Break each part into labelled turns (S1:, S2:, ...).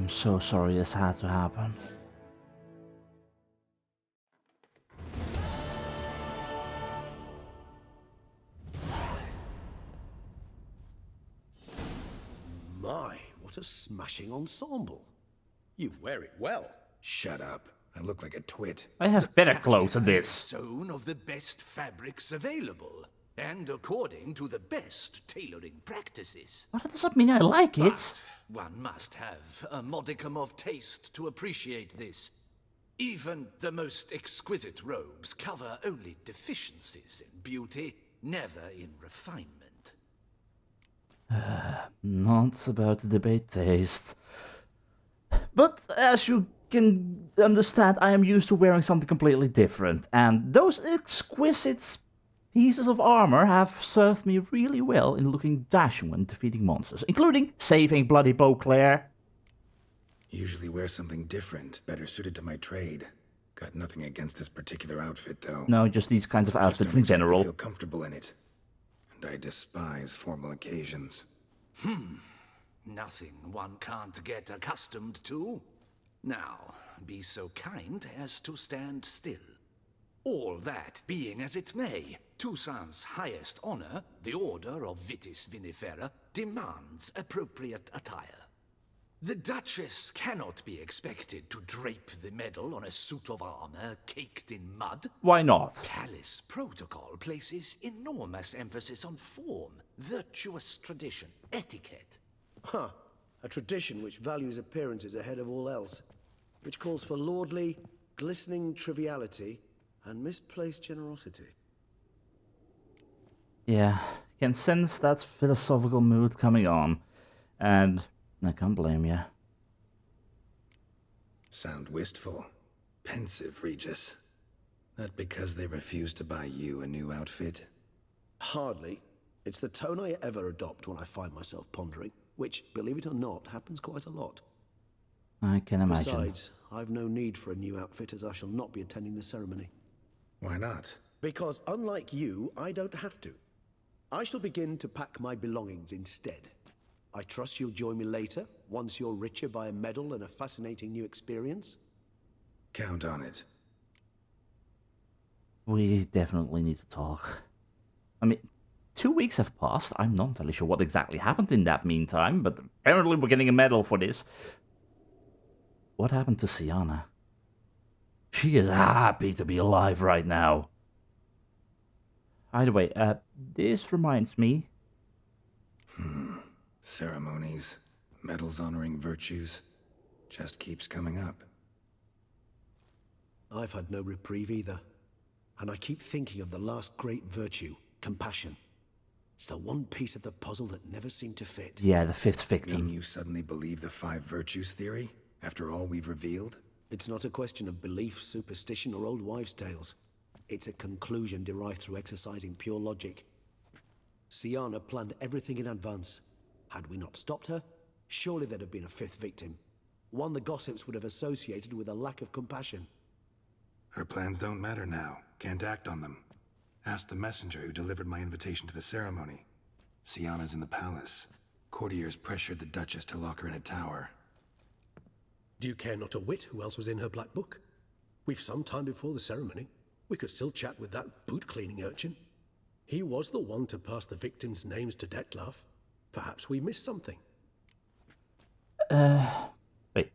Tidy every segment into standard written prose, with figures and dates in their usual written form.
S1: I'm so sorry this had to happen.
S2: My, what a smashing ensemble. You wear it well.
S3: Shut up. I look like a twit.
S1: I have better clothes than this.
S2: Sewn of the best fabrics available, and according to the best tailoring practices.
S1: But that doesn't mean I like it.
S2: But one must have a modicum of taste to appreciate this. Even the most exquisite robes cover only deficiencies in beauty, never in refinement.
S1: Not about to debate taste. But as you can understand, I am used to wearing something completely different, and those exquisite pieces of armor have served me really well in looking dashing when defeating monsters, including saving bloody Beauclair.
S3: Usually wear something different, better suited to my trade. Got nothing against this particular outfit, though.
S1: No, just these kinds of outfits
S3: Just don't
S1: in general.
S3: exactly feel comfortable in it. And I despise formal occasions.
S2: Nothing one can't get accustomed to. Now, be so kind as to stand still. All that being as it may, Toussaint's highest honor, the Order of Vitis Vinifera, demands appropriate attire. The Duchess cannot be expected to drape the medal on a suit of armor caked in mud.
S1: Why not?
S2: Palace protocol places enormous emphasis on form, virtuous tradition, etiquette.
S4: Huh. A tradition which values appearances ahead of all else. Which calls for lordly, glistening triviality and misplaced generosity.
S1: Yeah, can sense that philosophical mood coming on. And I can't blame you.
S3: Sound wistful. Pensive, Regis. That because they refused to buy you a new outfit?
S4: Hardly. It's the tone I ever adopt when I find myself pondering, which, believe it or not, happens quite a lot.
S1: I can imagine.
S4: Besides, I've no need for a new outfit as I shall not be attending the ceremony.
S3: Why not?
S4: Because unlike you, I don't have to. I shall begin to pack my belongings instead. I trust you'll join me later, once you're richer by a medal and a fascinating new experience?
S3: Count on it.
S1: We definitely need to talk. I mean, 2 weeks have passed. I'm not entirely sure what exactly happened in that meantime, but apparently we're getting a medal for this. What happened to Syanna? She is happy to be alive right now. Either way, this reminds me.
S3: Ceremonies, medals honoring virtues, just keeps coming up.
S4: I've had no reprieve either. And I keep thinking of the last great virtue, compassion. It's the one piece of the puzzle that never seemed to fit.
S1: Yeah, the fifth
S3: Mean
S1: victim.
S3: you suddenly believe the 5 virtues theory, after all we've revealed?
S4: It's not a question of belief, superstition, or old wives' tales. It's a conclusion derived through exercising pure logic. Syanna planned everything in advance. Had we not stopped her, surely there'd have been a 5th victim. One the gossips would have associated with a lack of compassion.
S3: Her plans don't matter now. Can't act on them. Ask the messenger who delivered my invitation to the ceremony. Syanna's in the palace. Courtiers pressured the Duchess to lock her in a tower.
S5: Do you care not a whit who else was in her black book? We've some time before the ceremony. We could still chat with that boot-cleaning urchin. He was the one to pass the victims' names to Dettlaff. Perhaps we missed something.
S1: Wait.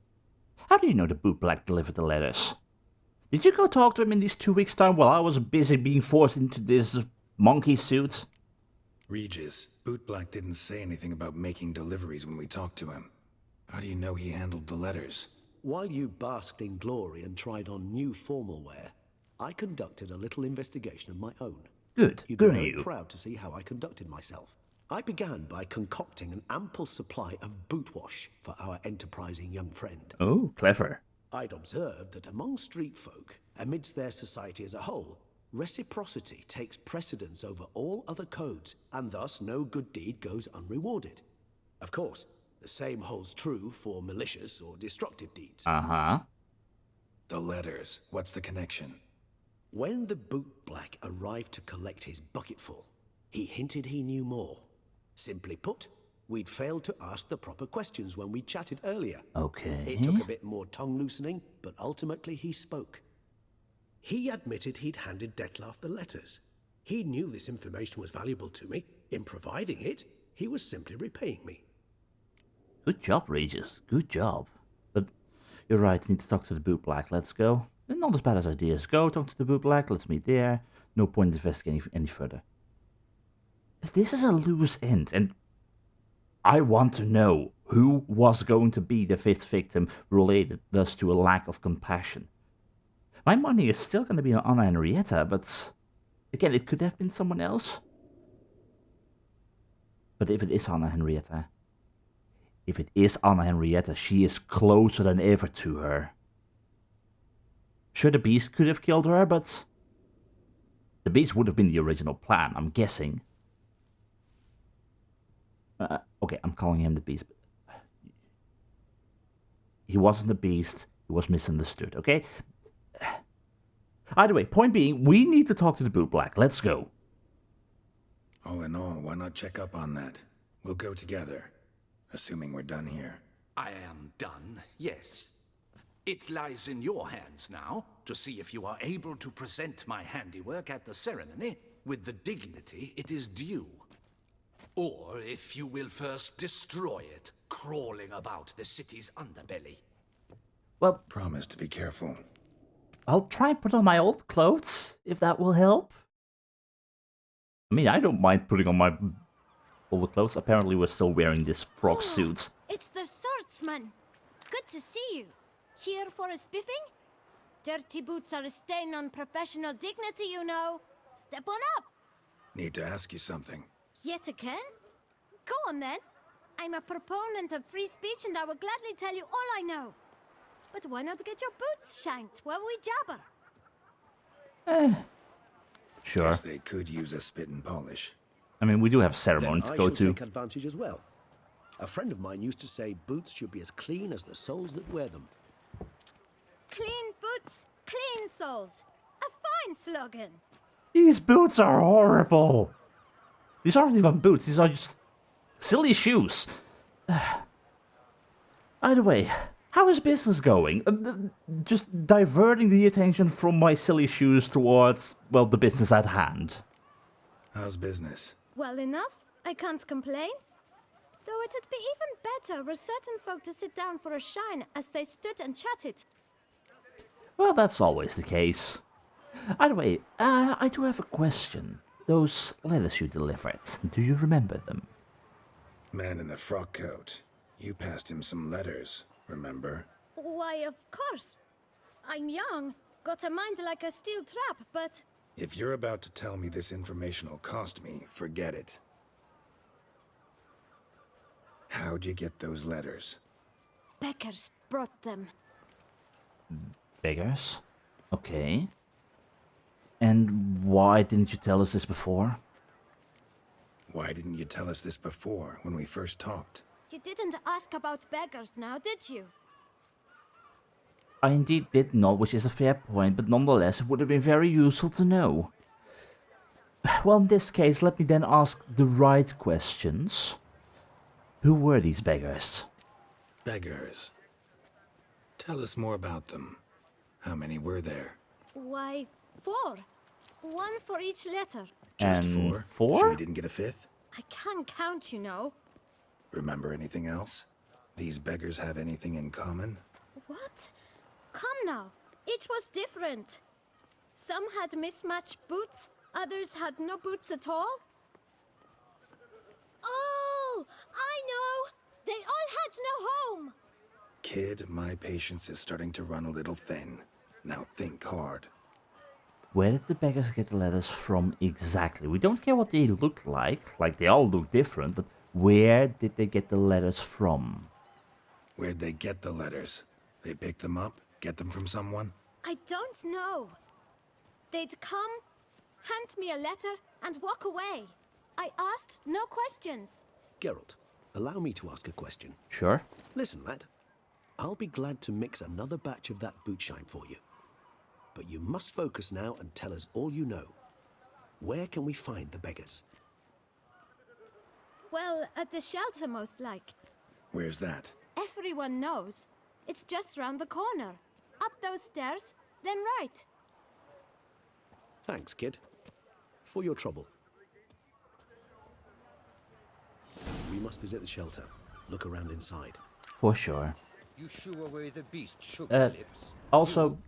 S1: How do you know the bootblack delivered the letters? Did you go talk to him in these 2 weeks' time while I was busy being forced into this monkey suit?
S3: Regis, Bootblack didn't say anything about making deliveries when we talked to him. How do you know he handled the letters?
S4: While you basked in glory and tried on new formal wear, I conducted a little investigation of my own.
S1: Good.
S4: You'd
S1: Good
S4: be
S1: on
S4: very
S1: you.
S4: proud to see how I conducted myself. I began by concocting an ample supply of boot wash for our enterprising young friend.
S1: Oh, clever.
S4: I'd observed that among street folk, amidst their society as a whole, reciprocity takes precedence over all other codes, and thus no good deed goes unrewarded. Of course, the same holds true for malicious or destructive deeds.
S1: Uh-huh.
S3: The letters. What's the connection?
S4: When the bootblack arrived to collect his bucketful, he hinted he knew more. Simply put, We'd failed to ask the proper questions when we chatted earlier.
S1: Okay.
S4: It took a bit more tongue loosening, but ultimately he spoke.
S5: He admitted he'd handed Dettlaff the letters. He knew this information was valuable to me. In providing it, he was simply repaying me.
S1: Good job, Regis. Good job. But you're right, need to talk to the Beauclair. Let's go. Not as bad as ideas. Go talk to the Beauclair. Let's meet there. No point investigating any further. This is a loose end, and I want to know who was going to be the 5th victim related thus to a lack of compassion. My money is still going to be on Anna Henrietta, but again, it could have been someone else. But if it is Anna Henrietta, she is closer than ever to her. Sure, the Beast could have killed her, but the Beast would have been the original plan, I'm guessing. Okay, I'm calling him the Beast. He wasn't the Beast, he was misunderstood, okay? Either way, point being, we need to talk to the Beauclair. Let's go.
S3: All in all, why not check up on that? We'll go together, assuming we're done here.
S2: I am done, yes. It lies in your hands now to see if you are able to present my handiwork at the ceremony with the dignity it is due. Or if you will first destroy it, crawling about the city's underbelly.
S1: Well,
S3: Promise to be careful.
S1: I'll try and put on my old clothes, if that will help. I mean, I don't mind putting on my old clothes. Apparently we're still wearing this frog suit.
S6: It's the swordsman. Good to see you. Here for a spiffing? Dirty boots are a stain on professional dignity, you know. Step on up.
S3: Need to ask you something.
S6: Yet again? Go on then. I'm a proponent of free speech and I will gladly tell you all I know. But why not get your boots shanked while we jabber?
S1: Sure.
S3: Guess they could use a spit and polish.
S1: I mean, we do have
S4: Then
S1: ceremony to
S4: I
S1: go
S4: shall
S1: to.
S4: take advantage as well. A friend of mine used to say boots should be as clean as the soles that wear them.
S6: Clean boots, clean soles. A fine slogan.
S1: These boots are horrible. These aren't even boots. These are just silly shoes. Either way, how is business going? Just diverting the attention from my silly shoes towards, well, the business at hand.
S3: How's business?
S6: Well enough, I can't complain. Though it'd be even better were certain folk to sit down for a shine as they stood and chatted.
S1: Well, that's always the case. Either way, I do have a question. Those letters you delivered, do you remember them?
S3: Man in the frock coat. You passed him some letters, remember?
S6: Why, of course. I'm young, got a mind like a steel trap, but...
S3: If you're about to tell me this information will cost me, forget it. How'd you get those letters?
S6: Beggars brought them.
S1: Beggars? Okay. And why didn't you tell us this before?
S3: Why didn't you tell us this before, when we first talked?
S6: You didn't ask about beggars now, did you?
S1: I indeed did not, which is a fair point, but nonetheless it would have been very useful to know. Well, in this case, let me then ask the right questions. Who were these beggars?
S3: Beggars. Tell us more about them. How many were there?
S6: Why, 4. 1 for each letter.
S3: Just
S1: And
S3: 4?
S1: 4?
S3: Sure you didn't get a 5th?
S6: I can't count, you know.
S3: Remember anything else? These beggars have anything in common?
S6: What? Come now. Each was different. Some had mismatched boots, others had no boots at all. Oh, I know! They all had no home!
S3: Kid, my patience is starting to run a little thin. Now think hard.
S1: Where did the beggars get the letters from exactly? We don't care what they look like they all look different, but where did they get the letters from?
S3: Where'd they get the letters? They pick them up? Get them from someone?
S6: I don't know. They'd come, hand me a letter, and walk away. I asked no questions.
S4: Geralt, allow me to ask a question.
S1: Sure.
S4: Listen, lad. I'll be glad to mix another batch of that bootshine for you. But you must focus now and tell us all you know. Where can we find the beggars?
S6: Well, at the shelter, most like.
S3: Where's that?
S6: Everyone knows. It's just round the corner. Up those stairs, then right.
S4: Thanks, kid. For your trouble. We must visit the shelter. Look around inside.
S1: For sure.
S7: You shoo away the beast sugar lips.
S1: Also,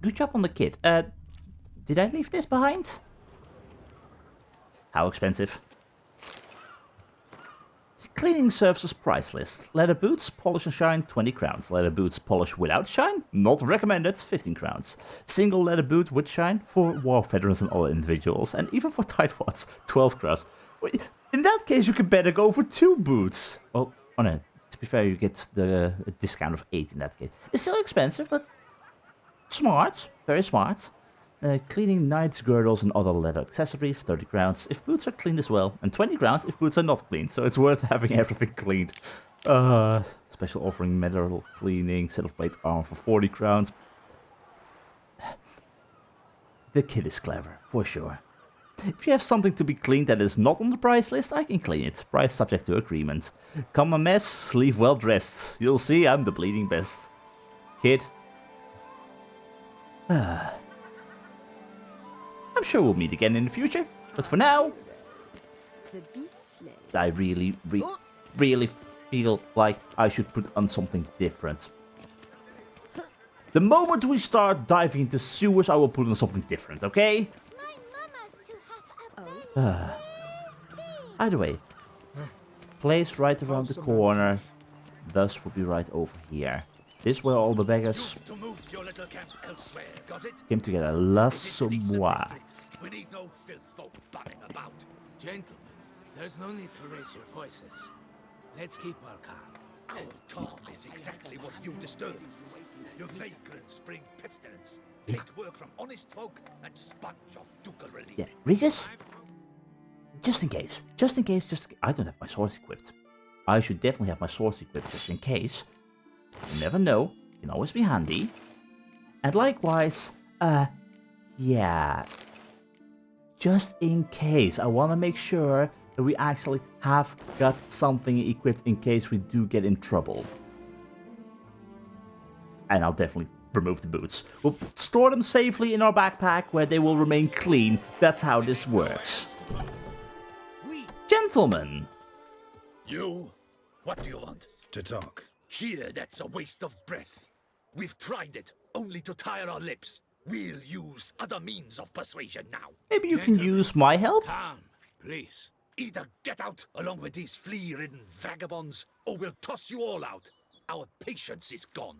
S1: good job on the kit. Did I leave this behind? How expensive? Cleaning services price list. Leather boots, polish and shine, 20 crowns. Leather boots, polish without shine, not recommended, 15 crowns. Single leather boot with shine for war veterans and other individuals. And even for tightwads, 12 crowns. In that case, you could better go for 2 boots. Well, oh no, to be fair, you get the discount of 8 in that case. It's still expensive, but smart. Very smart. Cleaning knights, girdles, and other leather accessories, 30 crowns if boots are cleaned as well, and 20 crowns if boots are not cleaned, so it's worth having everything cleaned. Special offering metal cleaning, set of plate armor for 40 crowns. The kit is clever, for sure. If you have something to be cleaned that is not on the price list, I can clean it. Price subject to agreement. Come a mess, leave well dressed. You'll see I'm the bleeding best. Kid. I'm sure we'll meet again in the future, but for now,
S6: The beast slave.
S1: I really feel like I should put on something different. The moment we start diving into sewers, I will put on something different, okay?
S6: My mama's to have a
S1: Either way, place right around the corner, thus will be right over here. This is where all the beggars
S2: To move your little camp elsewhere, got it?
S1: came together. L'assommoir.
S2: We need no filth folk bunning about.
S8: Gentlemen, there's no need to raise your voices. Let's keep our calm.
S2: Our calm is exactly what you disturb. Your vagrants bring pestilence. Take work from honest folk and sponge off ducal relief.
S1: Yeah, Regis? Just in case, I don't have my swords equipped. I should definitely have my swords equipped just in case. You never know, can always be handy. And likewise, yeah. Just in case, I want to make sure that we actually have got something equipped in case we do get in trouble. And I'll definitely remove the boots. We'll store them safely in our backpack where they will remain clean. That's how this works. Gentlemen!
S2: You? What do you want?
S3: To talk.
S2: Here, that's a waste of breath. We've tried it, only to tire our lips. We'll use other means of persuasion now.
S1: Maybe you can use my help?
S8: Calm, please.
S2: Either get out along with these flea-ridden vagabonds, or we'll toss you all out. Our patience is gone.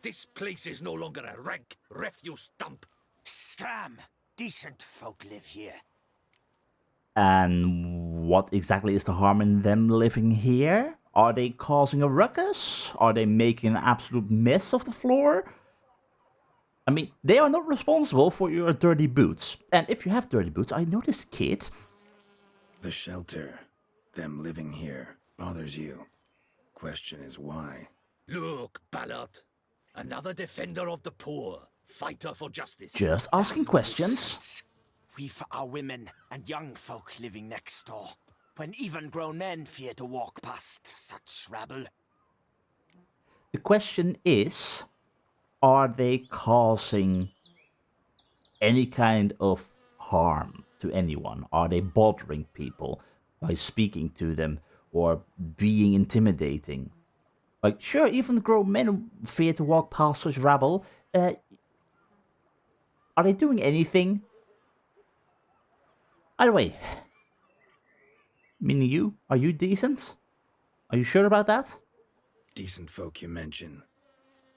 S2: This place is no longer a rank refuse dump.
S9: Scram! Decent folk live here.
S1: And what exactly is the harm in them living here? Are they causing a ruckus? Are they making an absolute mess of the floor? I mean, they are not responsible for your dirty boots. And if you have dirty boots, I know this kid.
S3: The shelter, them living here, bothers you. Question is why?
S2: Look, Ballard. Another defender of the poor. Fighter for justice.
S1: Just asking questions.
S9: We've our women and young folk living next door, when even grown men fear to walk past such rabble.
S1: The question is, are they causing any kind of harm to anyone? Are they bothering people by speaking to them or being intimidating? Like, sure, even grown men fear to walk past such rabble. Are they doing anything? Either way, meaning you, are you decent? Are you sure about that?
S3: Decent folk you mention.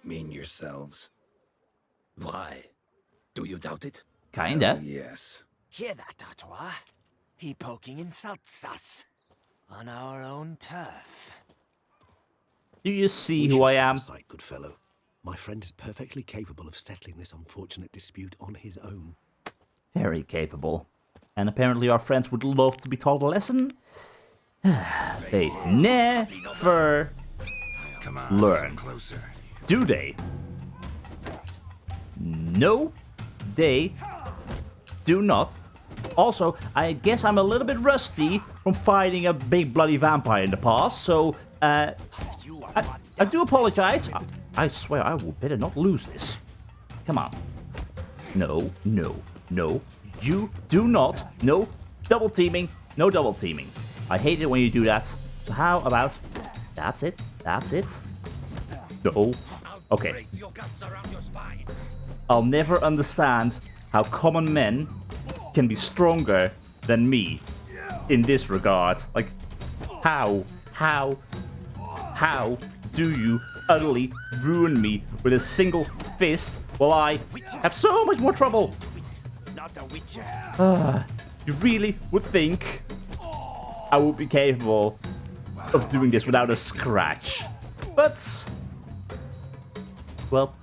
S3: Mean yourselves.
S2: Why? Do you doubt it?
S1: Kinda.
S3: Oh, yes.
S9: Hear that, Artois? He poking insults us. On our own turf.
S1: Do you see
S4: We
S1: who
S4: should
S1: I
S4: set
S1: am?
S4: aside, good fellow. My friend is perfectly capable of settling this unfortunate dispute on his own.
S1: Very capable. And apparently our friends would love to be taught a lesson. They never
S3: Come on,
S1: learn.
S3: closer.
S1: Do they? No, they do not. Also, I guess I'm a little bit rusty from from fighting a big bloody vampire in the past, so I do apologize. I swear I will better not lose this. Come on. No, no, no. You do not. No double teaming. No double teaming. I hate it when you do that. So how about... That's it. That's it. No. Okay. I'll never understand how common men can be stronger than me in this regard. Like, how do you utterly ruin me with a single fist while I have so much more trouble? You really would think I would be capable of doing this without a scratch. But, well,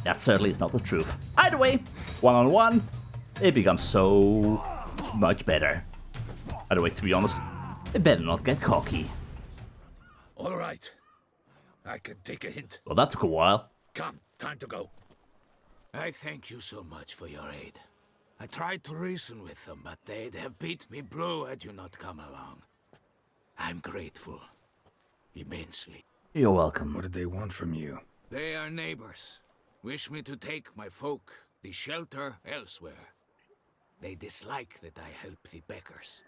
S1: that certainly is not the truth. Either way, one-on-one, it becomes so much better. Either way, to be honest, it better not get cocky.
S2: All right. I can take a hint.
S1: Well, that took a while.
S2: Come, time to go.
S8: I thank you so much for your aid. I tried to reason with them, but they'd have beat me blue had you not come along. I'm grateful. Immensely.
S1: You're welcome.
S3: What did they want from you?
S8: They are neighbors. Wish me to take my folk, the shelter, elsewhere. They dislike that I help the beggars.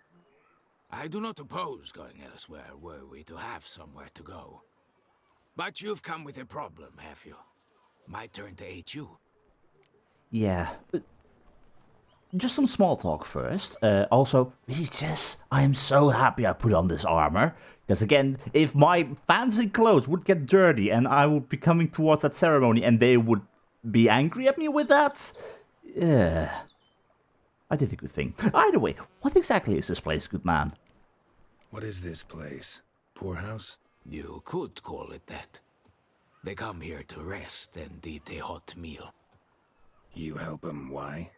S8: I do not oppose going elsewhere were we to have somewhere to go. But you've come with a problem, have you? My turn to aid you.
S1: Yeah, but just some small talk first. Also, Regis, I am so happy I put on this armor. Because again, if my fancy clothes would get dirty and I would be coming towards that ceremony and they would be angry at me with that, yeah, I did a good thing. Either way, what exactly is this place, good man?
S3: What is this place? Poorhouse?
S8: You could call it that. They come here to rest and eat a hot meal.
S3: You help them, why?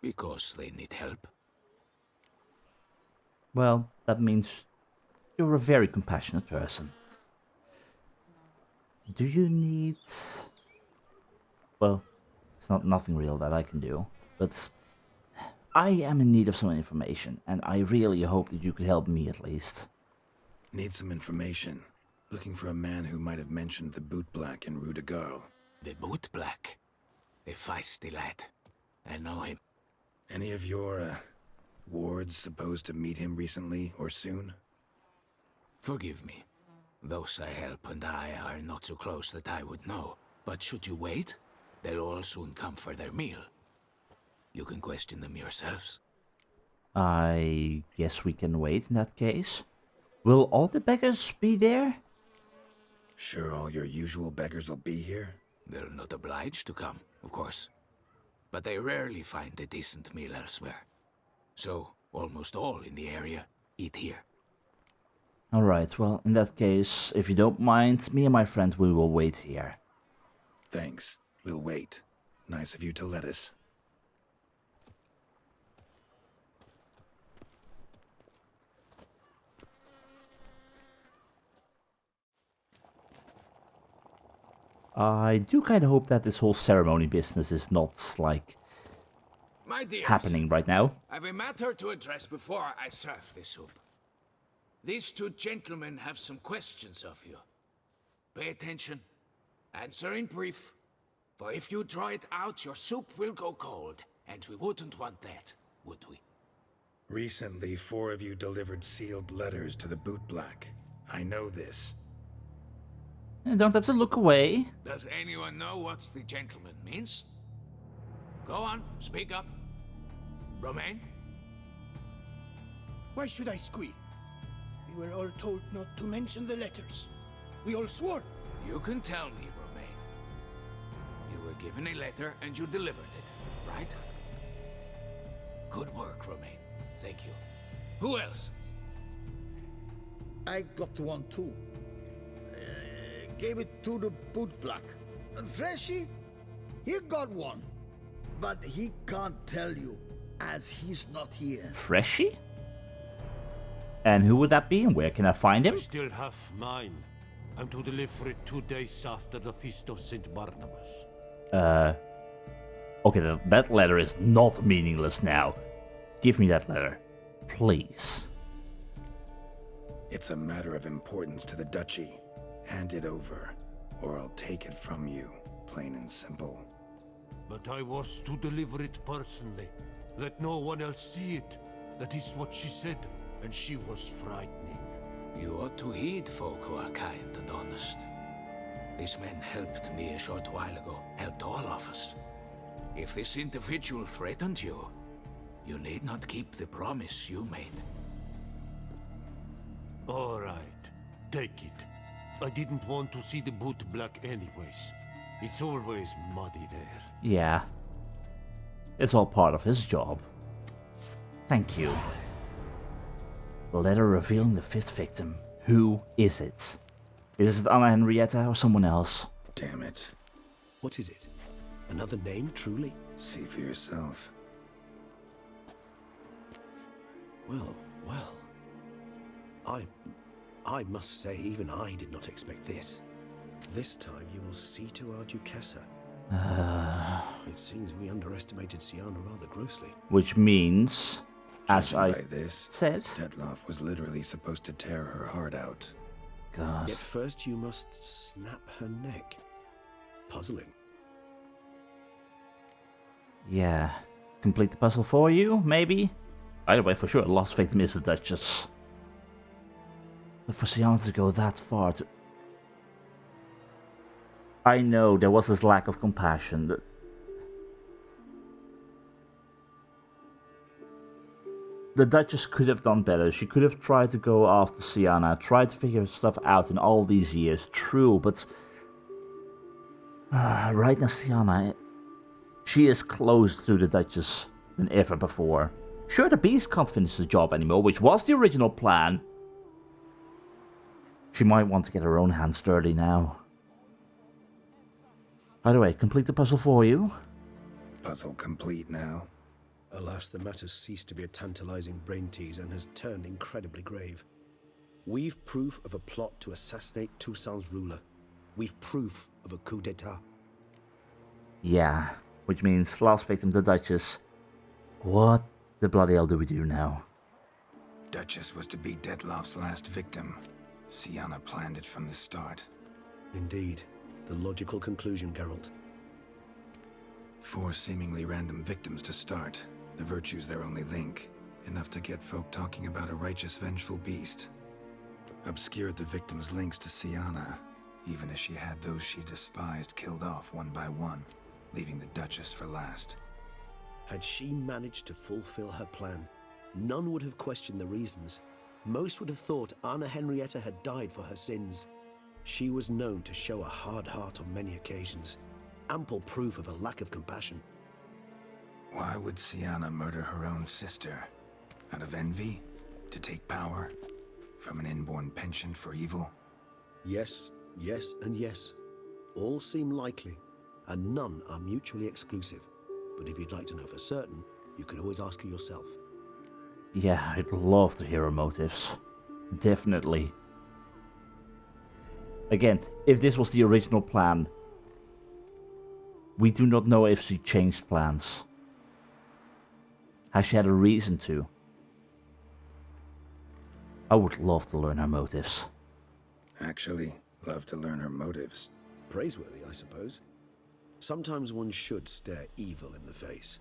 S8: Because they need help.
S1: Well, that means you're a very compassionate person. Do you need... Well, it's not nothing real that I can do, but I am in need of some information, and I really hope that you could help me at least.
S3: Need some information. Looking for a man who might have mentioned the Boot Black in Rue de Garl.
S8: The Boot Black? A feisty lad. I know him.
S3: Any of your, wards supposed to meet him recently or soon?
S8: Forgive me. Those I help and I are not so close that I would know. But should you wait, they'll all soon come for their meal. You can question them yourselves.
S1: I guess we can wait in that case. Will all the beggars be there?
S3: Sure all your usual beggars will be here?
S8: They're not obliged to come, of course. But they rarely find a decent meal elsewhere. So, almost all in the area eat here.
S1: Alright, well, in that case, if you don't mind, me and my friend, we will wait here.
S3: Thanks. We'll wait. Nice of you to let us.
S1: I do kind of hope that this whole ceremony business is not, like,
S8: My dears,
S1: happening right now.
S8: I've a matter to address before I serve the soup. These two gentlemen have some questions of you. Pay attention. Answer in brief. For if you draw it out, your soup will go cold. And we wouldn't want that, would we?
S3: Recently, 4 of you delivered sealed letters to the Boot Black. I know this.
S1: You don't have to look away.
S8: Does anyone know what the gentleman means? Go on, speak up. Romain?
S10: Why should I squeal? We were all told not to mention the letters. We all swore.
S8: You can tell me, Romain. You were given a letter and you delivered it, right? Good work, Romain. Thank you. Who else?
S10: I got one too. Gave it to the Boot Black. And Freshy, he got one. But he can't tell you, as he's not here.
S1: Freshy? And who would that be, and where can I find him?
S11: I still have mine. I'm to deliver it 2 days after the Feast of St. Barnabas.
S1: Okay, that letter is not meaningless now. Give me that letter. Please.
S3: It's a matter of importance to the duchy. Hand it over, or I'll take it from you, plain and simple.
S11: But I was to deliver it personally. Let no one else see it. That is what she said, and she was frightening.
S8: You ought to heed folk who are kind and honest. This man helped me a short while ago, helped all of us. If this individual threatened you, you need not keep the promise you made.
S11: All right, take it. I didn't want to see the boot black anyways. It's always muddy there.
S1: Yeah. It's all part of his job. Thank you. The letter revealing the 5th victim. Who is it? Is it Anna Henrietta or someone else?
S3: Damn it.
S4: What is it? Another name, truly?
S3: See for yourself.
S4: Well. I must say, even I did not expect this. This time you will see to our Duchessa. It seems we underestimated Syanna rather grossly.
S1: Which means, as
S3: Judging
S1: I
S3: by this,
S1: said...
S3: Detloff was literally supposed to tear her heart out.
S1: God.
S4: Yet first you must snap her neck. Puzzling.
S1: Yeah. Complete the puzzle for you, maybe? Either way, for sure, the last victim is the Duchess. But for Syanna to go that far to... I know there was this lack of compassion. The Duchess could have done better. She could have tried to go after Syanna, tried to figure stuff out in all these years. True, but... right now, Syanna... She is closer to the Duchess than ever before. Sure, the Beast can't finish the job anymore, which was the original plan. She might want to get her own hands dirty now. By the way, complete the puzzle for you.
S3: Puzzle complete now.
S4: Alas, the matter's ceased to be a tantalizing brain tease and has turned incredibly grave. We've proof of a plot to assassinate Toussaint's ruler. We've proof of a coup d'etat.
S1: Yeah, which means last victim, the Duchess. What the bloody hell do we do now?
S3: Duchess was to be Detloff's last victim. Syanna planned it from the start.
S4: Indeed. The logical conclusion, Geralt.
S3: 4 seemingly random victims to start. The virtue's their only link. Enough to get folk talking about a righteous, vengeful beast. Obscured the victims' links to Syanna, even as she had those she despised killed off one by one, leaving the Duchess for last.
S4: Had she managed to fulfill her plan, none would have questioned the reasons. Most would have thought Anna Henrietta had died for her sins. She was known to show a hard heart on many occasions. Ample proof of a lack of compassion.
S3: Why would Syanna murder her own sister? Out of envy? To take power? From an inborn penchant for evil?
S4: Yes, yes, and yes. All seem likely, and none are mutually exclusive. But if you'd like to know for certain, you could always ask her yourself.
S1: Yeah, I'd love to hear her motives. Definitely. Again, if this was the original plan, we do not know if she changed plans. Has she had a reason to? I would love to learn her motives.
S3: Actually, love to learn her motives.
S4: Praiseworthy, I suppose. Sometimes one should stare evil in the face.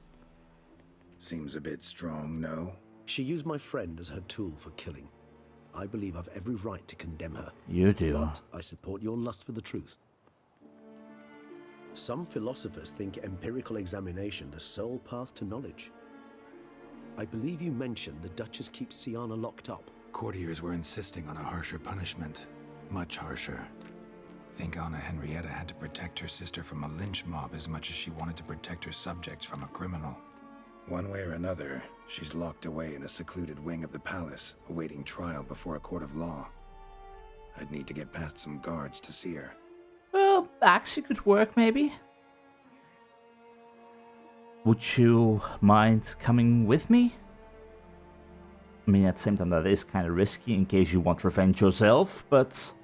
S3: Seems a bit strong, no?
S4: She used my friend as her tool for killing. I believe I've every right to condemn her.
S1: You do.
S4: But I support your lust for the truth. Some philosophers think empirical examination the sole path to knowledge. I believe you mentioned the Duchess keeps Syanna locked up.
S3: Courtiers were insisting on a harsher punishment. Much harsher. Think Anna Henrietta had to protect her sister from a lynch mob as much as she wanted to protect her subjects from a criminal. One way or another, she's locked away in a secluded wing of the palace, awaiting trial before a court of law. I'd need to get past some guards to see her.
S1: Well, actually could work, maybe. Would you mind coming with me? I mean, at the same time, that is kind of risky in case you want revenge yourself, but...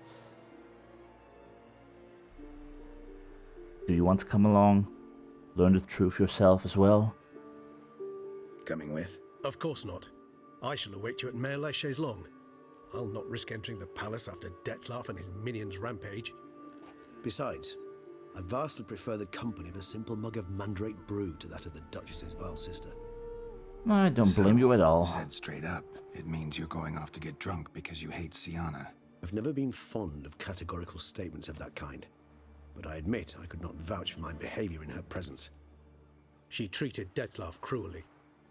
S1: Do you want to come along? Learn the truth yourself as well?
S3: Coming with?
S5: Of course not. I shall await you at Mare Les Chaiselong. I'll not risk entering the palace after Dettlaff and his minions rampage.
S4: Besides, I vastly prefer the company of a simple mug of mandrake brew to that of the Duchess's vile sister.
S1: I don't blame you at all.
S3: Said straight up, it means you're going off to get drunk because you hate Syanna.
S4: I've never been fond of categorical statements of that kind, but I admit I could not vouch for my behavior in her presence.
S5: She treated Dettlaff cruelly.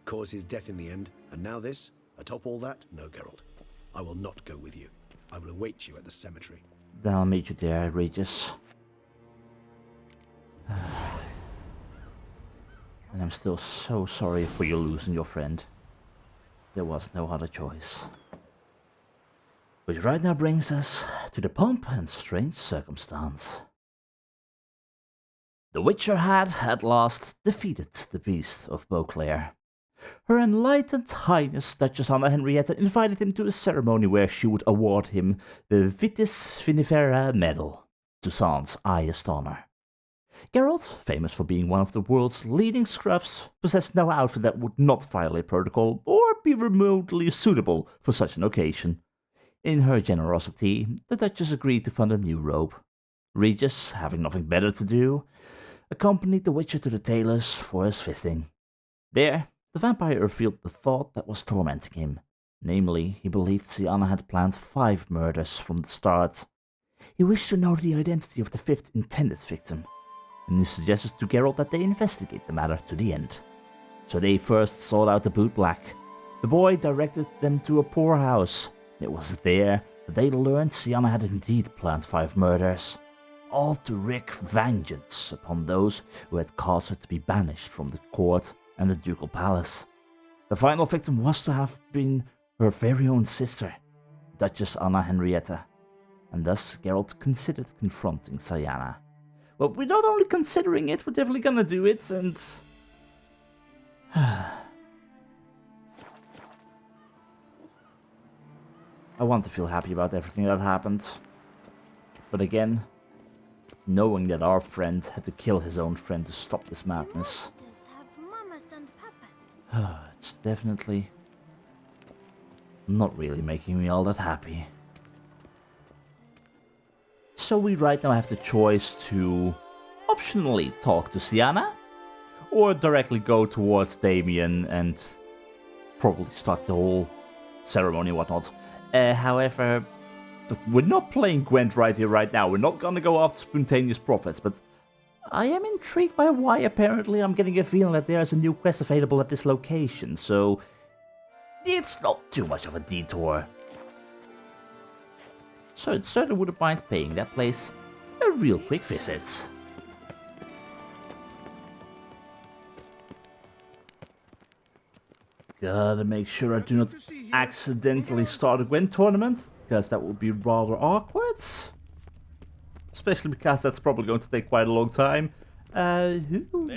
S4: Caused his death in the end, and now this? Atop all that? No, Geralt. I will not go with you. I will await you at the cemetery.
S1: Then I'll meet you there, Regis. And I'm still so sorry for you losing your friend. There was no other choice. Which right now brings us to the pomp and strange circumstance. The Witcher had, at last, defeated the Beast of Beauclair. Her enlightened Highness Duchess Anna Henrietta invited him to a ceremony where she would award him the Vitis Vinifera medal, Toussaint's highest honor. Geralt, famous for being one of the world's leading scruffs, possessed no outfit that would not violate protocol or be remotely suitable for such an occasion. In her generosity, the Duchess agreed to fund a new robe. Regis, having nothing better to do, accompanied the Witcher to the tailor's for his fitting. There, the vampire revealed the thought that was tormenting him. Namely, he believed Syanna had planned 5 murders from the start. He wished to know the identity of the 5th intended victim, and he suggested to Geralt that they investigate the matter to the end. So they first sought out the bootblack. The boy directed them to a poorhouse. It was there that they learned Syanna had indeed planned 5 murders, all to wreak vengeance upon those who had caused her to be banished from the court and the ducal palace. The final victim was to have been her very own sister, Duchess Anna Henrietta, and thus Geralt considered confronting Syanna. Well, we're not only considering it, we're definitely gonna do it, and... I want to feel happy about everything that happened. But again, knowing that our friend had to kill his own friend to stop this madness... it's definitely not really making me all that happy. So we right now have the choice to optionally talk to Syanna, or directly go towards Damien and probably start the whole ceremony and whatnot. However, we're not playing Gwent right here, right now. We're not gonna go after spontaneous profits, but I am intrigued by why apparently I'm getting a feeling that there's a new quest available at this location, so it's not too much of a detour. So I certainly wouldn't mind paying that place a real quick visit. Gotta make sure I do not accidentally start a Gwent tournament, because that would be rather awkward. Especially because that's probably going to take quite a long time. Who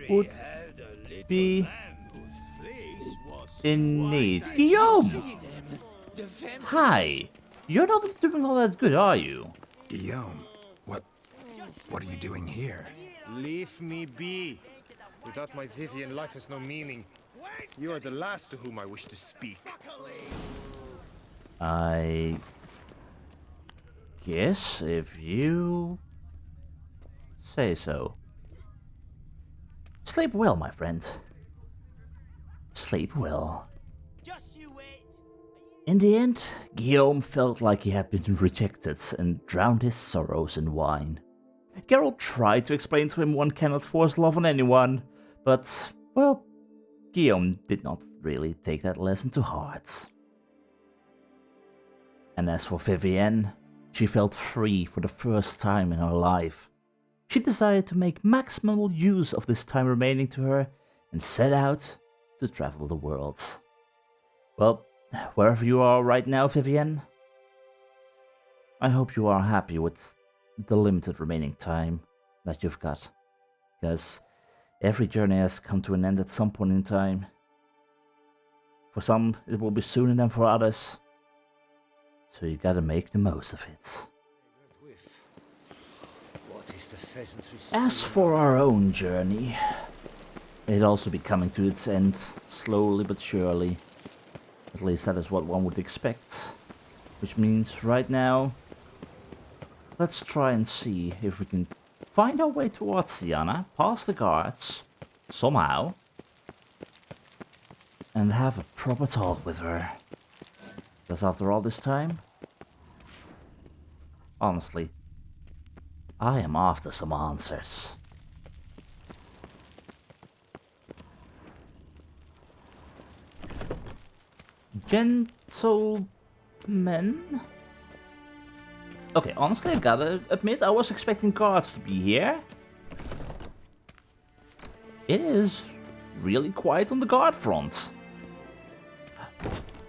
S1: would be in need? Guillaume! Hi! You're not doing all that good, are you?
S3: Guillaume, what are you doing here?
S12: Leave me be. Without my Vivian, life has no meaning. You are the last to whom I wish to speak.
S1: I guess if you say so. Sleep well, my friend. Sleep well.
S9: Just you wait.
S1: In the end, Guillaume felt like he had been rejected and drowned his sorrows in wine. Geralt tried to explain to him one cannot force love on anyone, but, well, Guillaume did not really take that lesson to heart. And as for Vivienne, she felt free for the first time in her life. She decided to make maximal use of this time remaining to her and set out to travel the world. Well, wherever you are right now, Vivienne, I hope you are happy with the limited remaining time that you've got, because every journey has come to an end at some point in time. For some, it will be sooner than for others, so you gotta make the most of it. As for our own journey, it'll also be coming to its end, slowly but surely. At least that is what one would expect. Which means right now, let's try and see if we can find our way towards Syanna, past the guards, somehow, and have a proper talk with her. Because after all this time, honestly, I am after some answers. Gentlemen? Okay, honestly, I gotta admit, I was expecting guards to be here. It is really quiet on the guard front.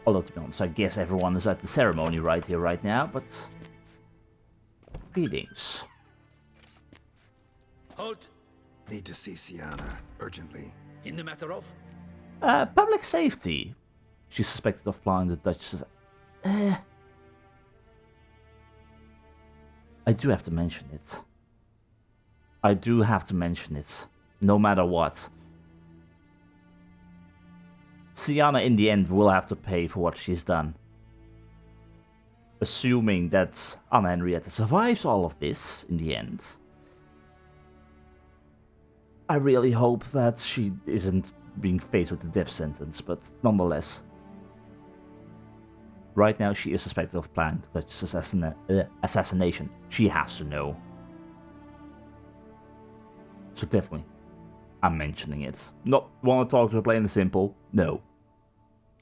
S1: Although, to be honest, I guess everyone is at the ceremony right here, right now, but... Greetings.
S10: Halt!
S3: Need to see Syanna, urgently.
S10: In the matter of?
S1: Public safety. She's suspected of planning the Duchess's... I do have to mention it. I do have to mention it. No matter what. Syanna in the end will have to pay for what she's done. Assuming that Anna Henrietta survives all of this in the end. I really hope that she isn't being faced with the death sentence, but nonetheless. Right now she is suspected of planning the Duchess's assassination. She has to know. So definitely, I'm mentioning it. Not want to talk to her plain and simple, no.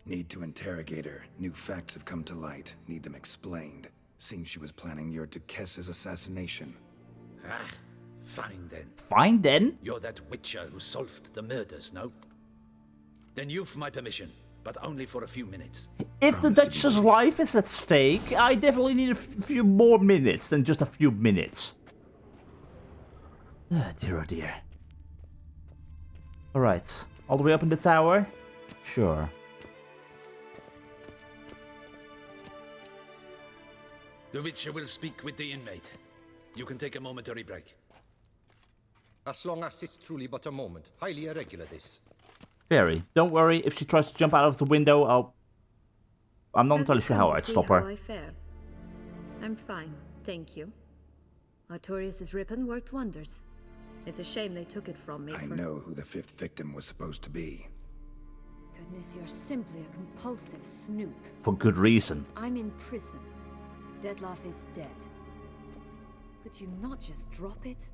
S3: Need to interrogate her. New facts have come to light. Need them explained. Seems she was planning your Duchess's assassination.
S2: Ah, fine then.
S1: Fine then?
S2: You're that witcher who solved the murders, no? Then you've my permission, but only for a few minutes.
S1: If the Duchess's life is at stake, I definitely need a few more minutes than just a few minutes. Dear oh dear. Alright, all the way up in the tower? Sure.
S2: The witcher will speak with the inmate. You can take a momentary break.
S7: As long as it's truly but a moment. Highly irregular, this.
S1: Very. Don't worry, if she tries to jump out of the window, I'm not entirely sure how I'd stop her.
S13: I fare? I'm fine, thank you. Artorius' ribbon worked wonders. It's a shame they took it from me.
S3: I know who the fifth victim was supposed to be.
S6: Goodness, you're simply a compulsive snoop.
S1: For good reason.
S6: I'm in prison. Dettlaff is dead. Could you not just drop it?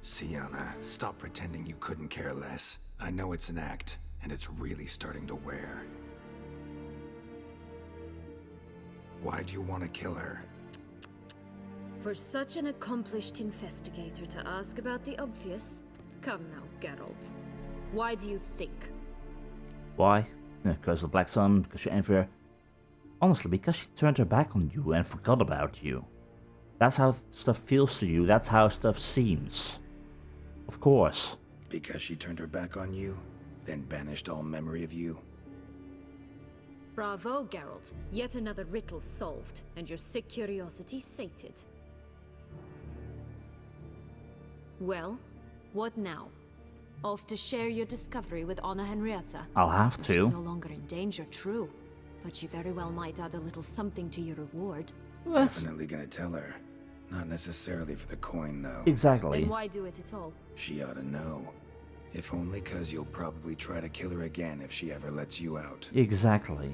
S3: Syanna, stop pretending you couldn't care less. I know it's an act, and it's really starting to wear. Why do you want to kill her?
S13: For such an accomplished investigator to ask about the obvious? Come now, Geralt. Why do you think?
S1: Why? Because of the Black Sun, because you envy her. Honestly, because she turned her back on you and forgot about you. That's how stuff feels to you, that's how stuff seems. Of course.
S3: Because she turned her back on you, then banished all memory of you?
S13: Bravo, Geralt. Yet another riddle solved, and your sick curiosity sated. Well, what now? Off to share your discovery with Anna Henrietta?
S1: I'll have to.
S13: She's no longer in danger, true. But she very well might add a little something to your reward.
S3: Definitely gonna tell her. Not necessarily for the coin, though.
S1: Exactly.
S13: Then why do it at all?
S3: She ought to know. If only 'cause you'll probably try to kill her again if she ever lets you out.
S1: Exactly.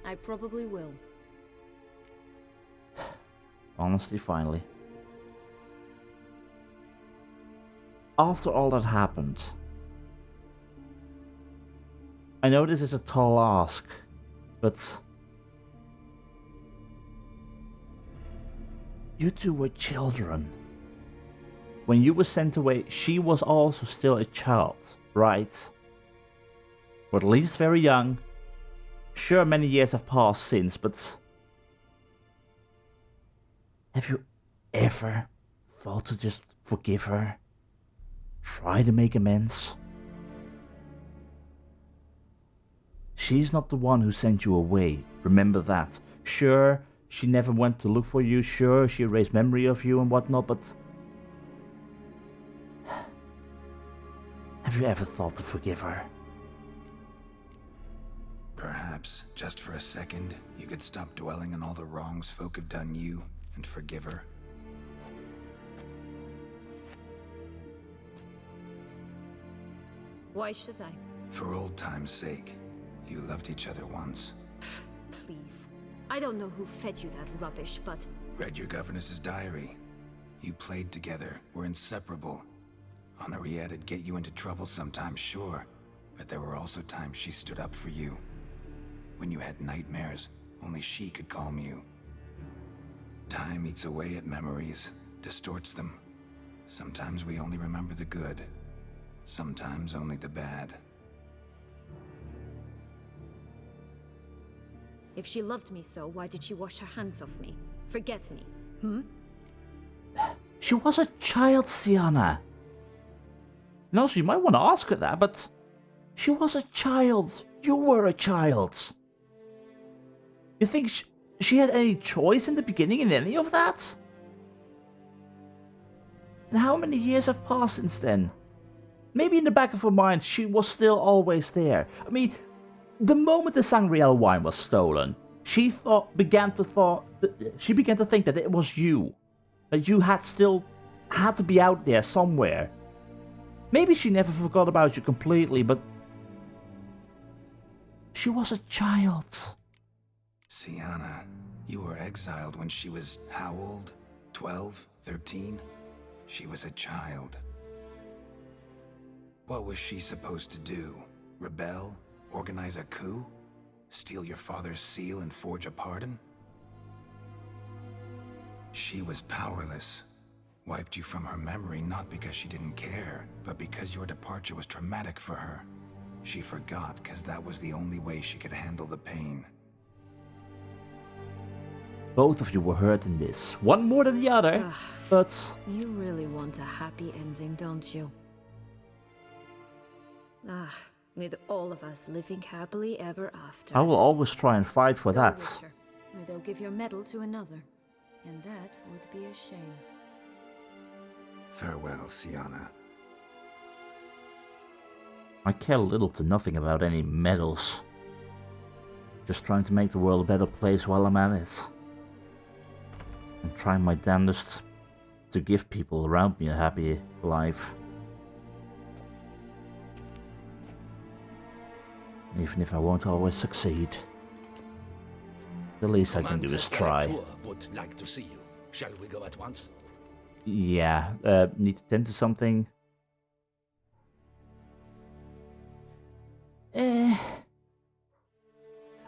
S13: I probably will.
S1: Honestly, finally. After all that happened, I know this is a tall ask, but you two were children. When you were sent away, she was also still a child, right? Or at least very young. Sure, many years have passed since, but have you ever thought to just forgive her? Try to make amends? She's not the one who sent you away, remember that. Sure, she never went to look for you, sure, she erased memory of you and whatnot, but have you ever thought to forgive her?
S3: Perhaps, just for a second, you could stop dwelling on all the wrongs folk have done you and forgive her.
S13: Why should I?
S3: For old time's sake. You loved each other once.
S13: Please. I don't know who fed you that rubbish, but...
S3: Read your governess's diary. You played together, were inseparable. Henriette'd get you into trouble sometimes, sure. But there were also times she stood up for you. When you had nightmares, only she could calm you. Time eats away at memories, distorts them. Sometimes we only remember the good. Sometimes only the bad.
S13: If she loved me so, why did she wash her hands off me? Forget me, hmm?
S1: She was a child, Syanna. No, so you might want to ask her that, but... She was a child. You were a child. You think she had any choice in the beginning in any of that? And how many years have passed since then? Maybe in the back of her mind, she was still always there. I mean, the moment the Sangreal wine was stolen, she began to think that it was you. That you had to be out there somewhere. Maybe she never forgot about you completely, but... She was a child.
S3: Syanna, you were exiled when she was how old? 12? 13? She was a child. What was she supposed to do? Rebel? Organize a coup? Steal your father's seal and forge a pardon? She was powerless. Wiped you from her memory not because she didn't care, but because your departure was traumatic for her. She forgot because that was the only way she could handle the pain.
S1: Both of you were hurt in this, one more than the other, but...
S13: You really want a happy ending, don't you? With all of us living happily ever after.
S1: I will always try and fight for that.
S13: Witcher, or they'll give your medal to another, and that would be a shame.
S3: Farewell, Syanna.
S1: I care little to nothing about any medals. Just trying to make the world a better place while I'm at it. And trying my damnedest to give people around me a happy life. Even if I won't always succeed. The least I can do is try.
S2: Would like to see you. Shall we go at once?
S1: Yeah, need to tend to something.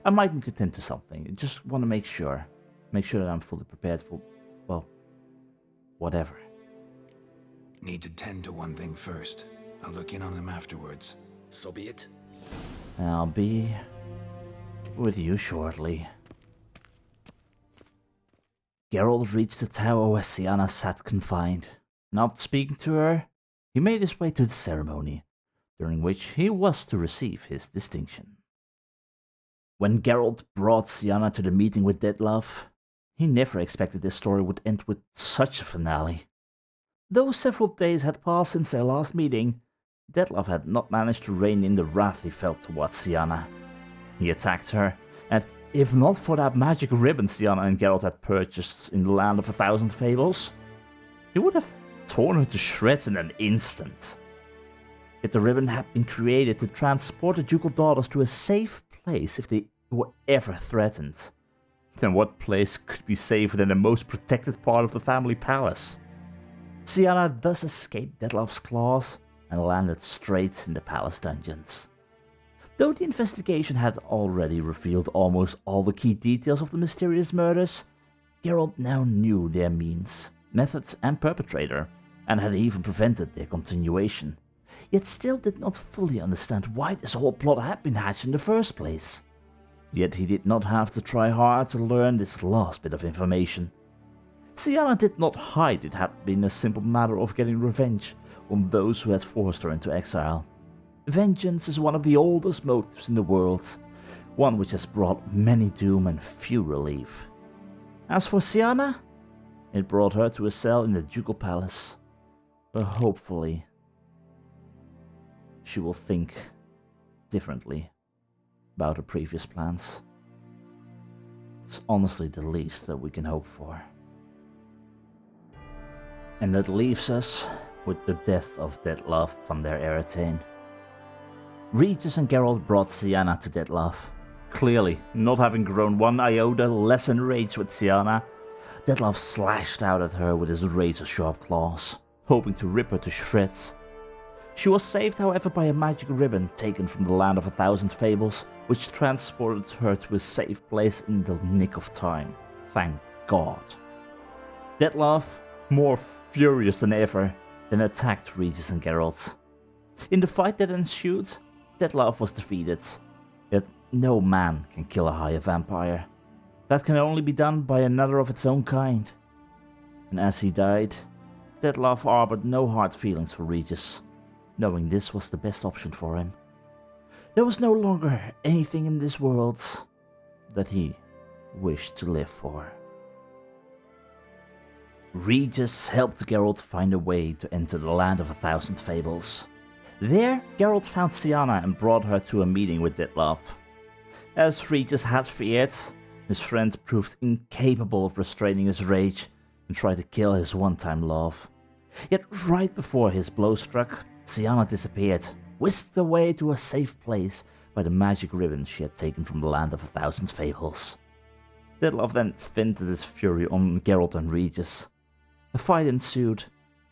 S1: I might need to tend to something. Just want to make sure. Make sure that I'm fully prepared for, well, whatever.
S3: Need to tend to one thing first. I'll look in on him afterwards.
S2: So be it.
S1: I'll be with you shortly. Geralt reached the tower where Syanna sat confined, and after speaking to her, he made his way to the ceremony, during which he was to receive his distinction. When Geralt brought Syanna to the meeting with Dettlaff, he never expected this story would end with such a finale. Though several days had passed since their last meeting, Dettlaff had not managed to rein in the wrath he felt towards Syanna. He attacked her, and if not for that magic ribbon Syanna and Geralt had purchased in the Land of 1,000 Fables, he would have torn her to shreds in an instant. Yet the ribbon had been created to transport the ducal daughters to a safe place if they were ever threatened. Then what place could be safer than the most protected part of the family palace? Syanna thus escaped Dettlaff's claws and landed straight in the palace dungeons. Though the investigation had already revealed almost all the key details of the mysterious murders, Geralt now knew their means, methods and perpetrator, and had even prevented their continuation, yet still did not fully understand why this whole plot had been hatched in the first place. Yet he did not have to try hard to learn this last bit of information. Syanna did not hide it had been a simple matter of getting revenge on those who had forced her into exile. Vengeance is one of the oldest motives in the world, one which has brought many doom and few relief. As for Syanna, it brought her to a cell in the ducal palace, where hopefully she will think differently about her previous plans. It's honestly the least that we can hope for. And that leaves us with the death of Detlef van der Eretain. Regis and Geralt brought Syanna to Detlef. Clearly, not having grown one iota less enraged with Syanna, Detlef slashed out at her with his razor-sharp claws, hoping to rip her to shreds. She was saved, however, by a magic ribbon taken from the Land of 1,000 Fables, which transported her to a safe place in the nick of time. Thank God. Detlef, more furious than ever, then attacked Regis and Geralt. In the fight that ensued, Detlef was defeated, yet no man can kill a higher vampire. That can only be done by another of its own kind. And as he died, Detlef harbored no hard feelings for Regis, knowing this was the best option for him. There was no longer anything in this world that he wished to live for. Regis helped Geralt find a way to enter the Land of 1,000 Fables. There, Geralt found Syanna and brought her to a meeting with Detlef. As Regis had feared, his friend proved incapable of restraining his rage and tried to kill his one-time love. Yet right before his blow struck, Syanna disappeared, whisked away to a safe place by the magic ribbon she had taken from the Land of 1,000 Fables. Detlef then vented his fury on Geralt and Regis. A fight ensued,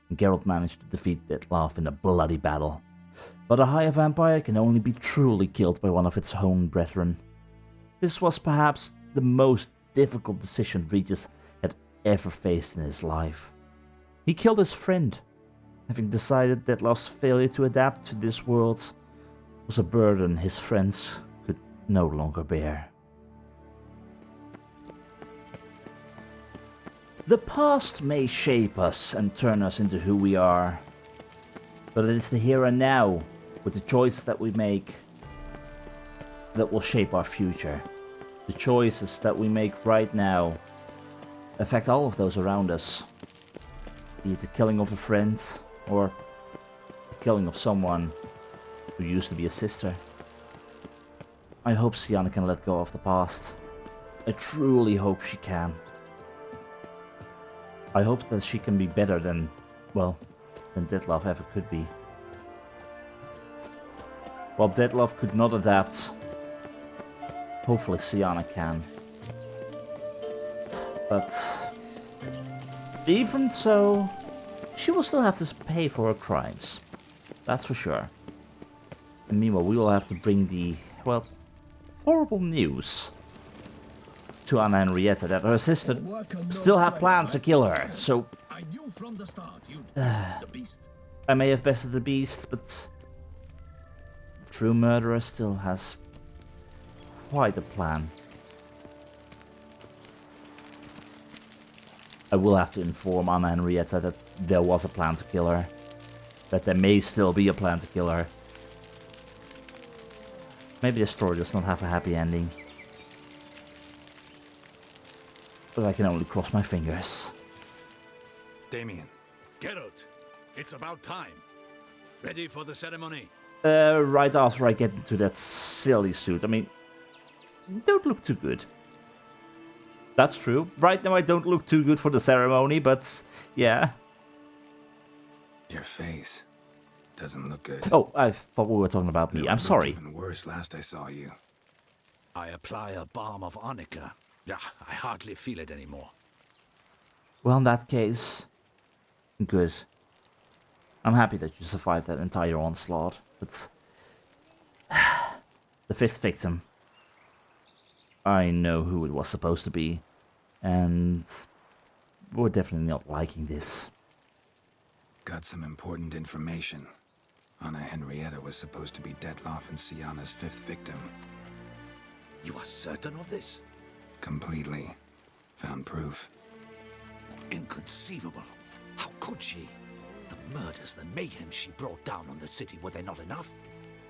S1: and Geralt managed to defeat Detlef in a bloody battle. But a higher vampire can only be truly killed by one of its own brethren. This was perhaps the most difficult decision Regis had ever faced in his life. He killed his friend, having decided Detlef's failure to adapt to this world was a burden his friends could no longer bear. The past may shape us and turn us into who we are, but it is the here and now, with the choices that we make, that will shape our future. The choices that we make right now affect all of those around us, be it the killing of a friend or the killing of someone who used to be a sister. I hope Syanna can let go of the past. I truly hope she can. I hope that she can be better than Detlef ever could be. While Detlef could not adapt, hopefully Syanna can. But even so, she will still have to pay for her crimes. That's for sure. And meanwhile, we will have to bring the, horrible news to Anna Henrietta that her sister still had plans to kill her, so
S2: I knew from the start you'd best the beast.
S1: I may have bested the beast, but the true murderer still has quite a plan. I will have to inform Anna Henrietta that there was a plan to kill her. That there may still be a plan to kill her. Maybe the story does not have a happy ending. But I can only cross my fingers.
S3: Damien.
S2: Geralt, it's about time. Ready for the ceremony?
S1: Right after I get into that silly suit. I mean, don't look too good. That's true. Right now I don't look too good for the ceremony, but yeah.
S3: Your face doesn't look good.
S1: Oh, I thought we were talking about me.
S3: No,
S1: I'm sorry.
S3: Even worse last I saw you.
S2: I apply a balm of arnica. Yeah, I hardly feel it anymore.
S1: Well, in that case, good. I'm happy that you survived that entire onslaught, but the fifth victim, I know who it was supposed to be, and we're definitely not liking this.
S3: Got some important information. Anna Henrietta was supposed to be Detlef and Syanna's fifth victim.
S2: You are certain of this?
S3: Completely. Found proof.
S2: Inconceivable. How could she? The murders, the mayhem she brought down on the city, were they not enough?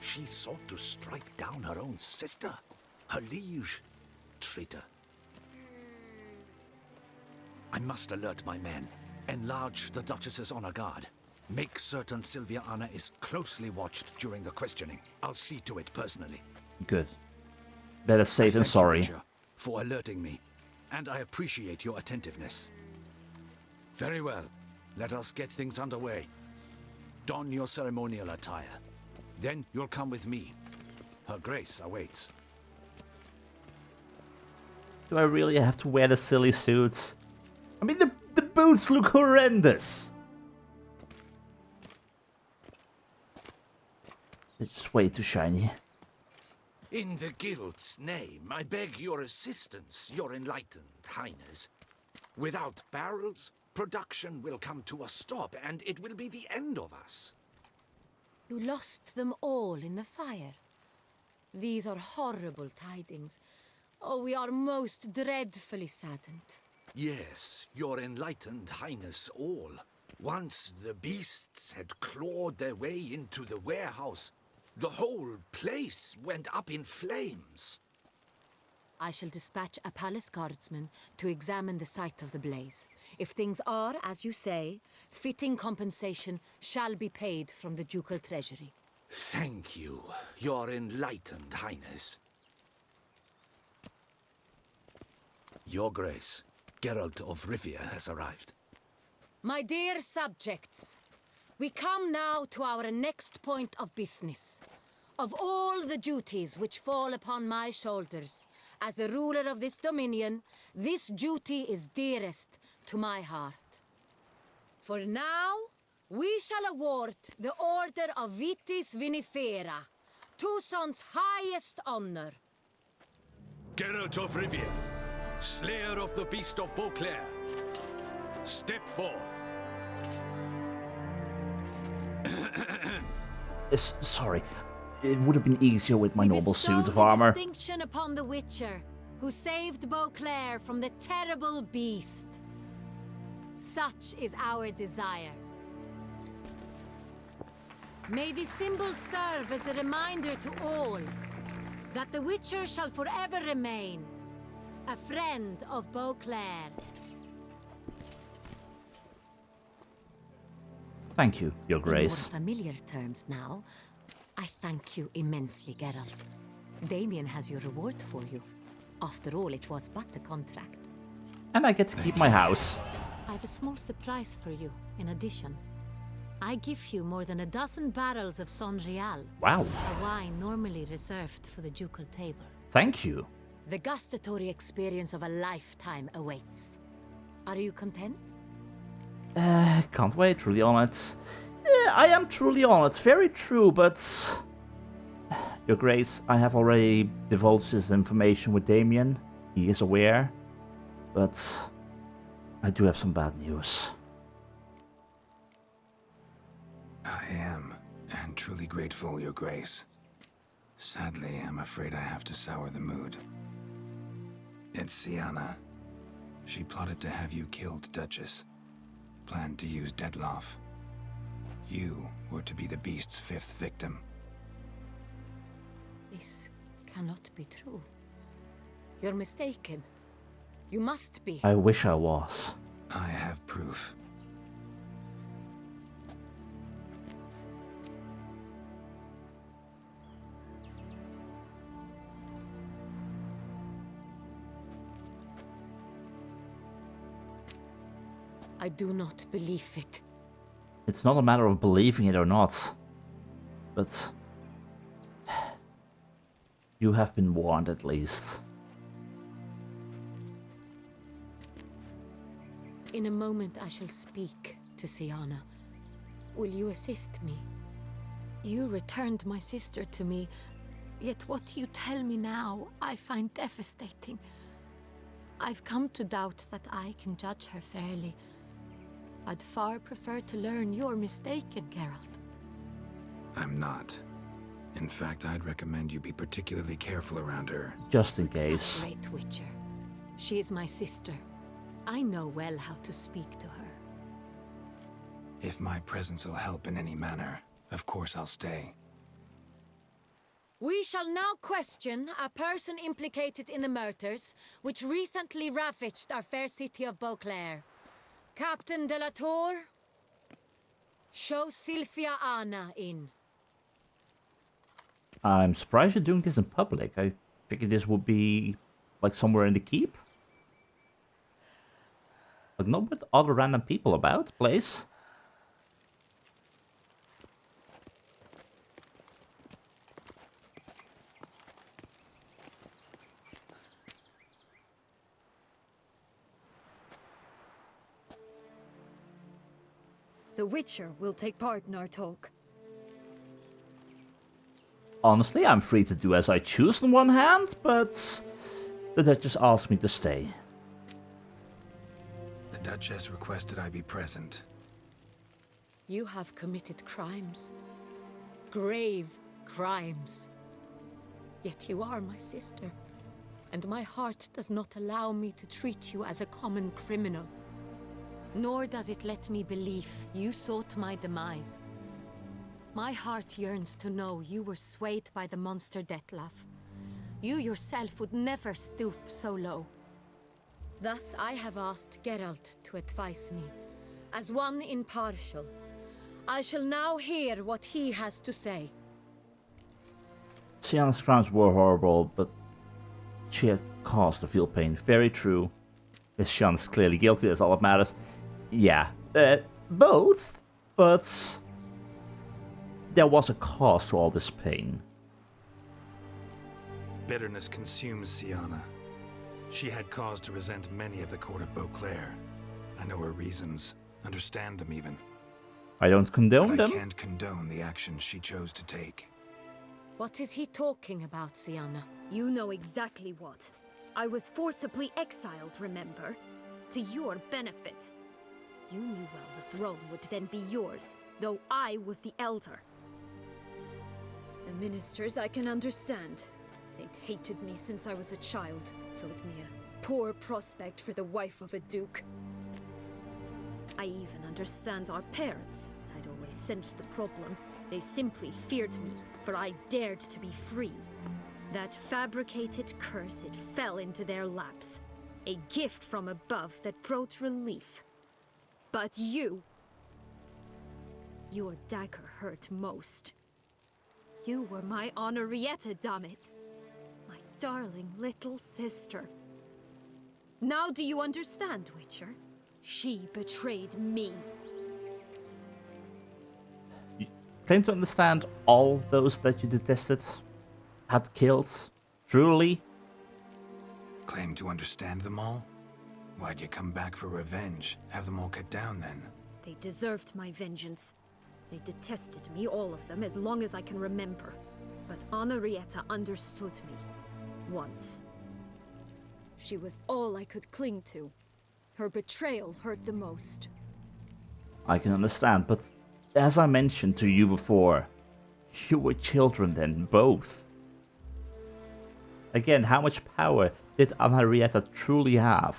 S2: She sought to strike down her own sister, her liege. Traitor. I must alert my men. Enlarge the Duchess's honor guard. Make certain Sylvia Anna is closely watched during the questioning. I'll see to it personally.
S1: Good. Better safe than
S2: Thank you,
S1: sorry.
S2: Witcher, for alerting me, and I appreciate your attentiveness. Very well. Let us get things underway. Don your ceremonial attire. Then you'll come with me. Her Grace awaits.
S1: Do I really have to wear the silly suits? I mean, the boots look horrendous. They're just way too shiny.
S2: In the Guild's name, I beg your assistance, your enlightened highness. Without barrels, production will come to a stop, and it will be the end of us.
S13: You lost them all in the fire. These are horrible tidings. Oh, we are most dreadfully saddened.
S2: Yes, your enlightened highness all. Once the beasts had clawed their way into the warehouse, the whole place went up in flames.
S13: I shall dispatch a palace guardsman to examine the site of the blaze. If things are, as you say, fitting compensation shall be paid from the ducal treasury.
S2: Thank you, your enlightened highness. Your Grace, Geralt of Rivia has arrived.
S13: My dear subjects, we come now to our next point of business. Of all the duties which fall upon my shoulders, as the ruler of this dominion, this duty is dearest to my heart. For now, we shall award the Order of Vitis Vinifera, Tucson's highest honor.
S2: Geralt of Rivia, Slayer of the Beast of Beauclair, step forth.
S1: Sorry, it would have been easier with my noble suit of armor.
S13: Distinction upon the Witcher, who saved Beauclair from the terrible beast. Such is our desire. May the symbol serve as a reminder to all that the Witcher shall forever remain a friend of Beauclair.
S1: Thank you, Your Grace.
S13: In more familiar terms now, I thank you immensely, Geralt. Damien has your reward for you. After all, it was but a contract.
S1: And I get to keep my house.
S13: I have a small surprise for you, in addition. I give you more than a dozen barrels of Son Real.
S1: Wow.
S13: A wine normally reserved for the ducal table.
S1: Thank you.
S13: The gustatory experience of a lifetime awaits. Are you content?
S1: Can't wait, truly on it. I am truly on it, very true, but... Your Grace, I have already divulged this information with Damien. He is aware. But... I do have some bad news.
S3: I am, and truly grateful, Your Grace. Sadly, I'm afraid I have to sour the mood. It's Syanna. She plotted to have you killed, Duchess. Planned to use Dettlaff. You were to be the beast's 5th victim.
S13: This cannot be true. You're mistaken. You must be.
S1: I wish I was.
S3: I have proof.
S13: I do not believe it.
S1: It's not a matter of believing it or not. But... You have been warned at least.
S13: In a moment I shall speak to Syanna. Will you assist me? You returned my sister to me, yet what you tell me now I find devastating. I've come to doubt that I can judge her fairly. I'd far prefer to learn you're mistaken, Geralt.
S3: I'm not. In fact, I'd recommend you be particularly careful around her.
S1: Just in case.
S13: Great Witcher. She is my sister. I know well how to speak to her.
S3: If my presence will help in any manner, of course I'll stay.
S13: We shall now question a person implicated in the murders which recently ravaged our fair city of Beauclair. Captain de la Tour, show Sylvia Anna in.
S1: I'm surprised you're doing this in public. I Figured this would be like somewhere in the keep. Like not with other random people about, place.
S14: The Witcher will take part in our talk.
S1: Honestly, I'm free to do as I choose on one hand, but the Duchess asked me to stay.
S3: The Duchess requested I be present.
S13: You have committed crimes. Grave crimes. Yet you are my sister, and my heart does not allow me to treat you as a common criminal. Nor does it let me believe you sought my demise. My heart yearns to know you were swayed by the monster Dettlaff. You yourself would never stoop so low. Thus I have asked Geralt to advise me, as one impartial. I shall now hear what he has to say.
S1: Syanna's crimes were horrible, but she had cause to feel pain. Very true. Yes, Syanna's clearly guilty, that's all that matters. Yeah, both, but there was a cause to all this pain.
S3: Bitterness consumes Syanna. She had cause to resent many of the court of Beauclair. I know her reasons, understand them even.
S1: I don't condone them.
S3: I can't condone the actions she chose to take.
S13: What is he talking about, Syanna?
S14: You know exactly what. I was forcibly exiled, remember? To your benefit. You knew well the throne would then be yours, though I was the Elder. The ministers I can understand. They'd hated me since I was a child, thought me a poor prospect for the wife of a duke. I even understand our parents. I'd always sensed the problem. They simply feared me, for I dared to be free. That fabricated curse, it fell into their laps. A gift from above that brought relief. But you... Your dagger hurt most. You were my Honorietta, dammit. My darling little sister. Now do you understand, Witcher? She betrayed me.
S1: You claim to understand all those that you detested, had killed, truly?
S3: Claim to understand them all? Why'd you come back for revenge? Have them all cut down then?
S14: They deserved my vengeance. They detested me, all of them, as long as I can remember. But Honorietta understood me. Once. She was all I could cling to. Her betrayal hurt the most.
S1: I can understand, but as I mentioned to you before, you were children then, both. Again, how much power did Honorietta truly have?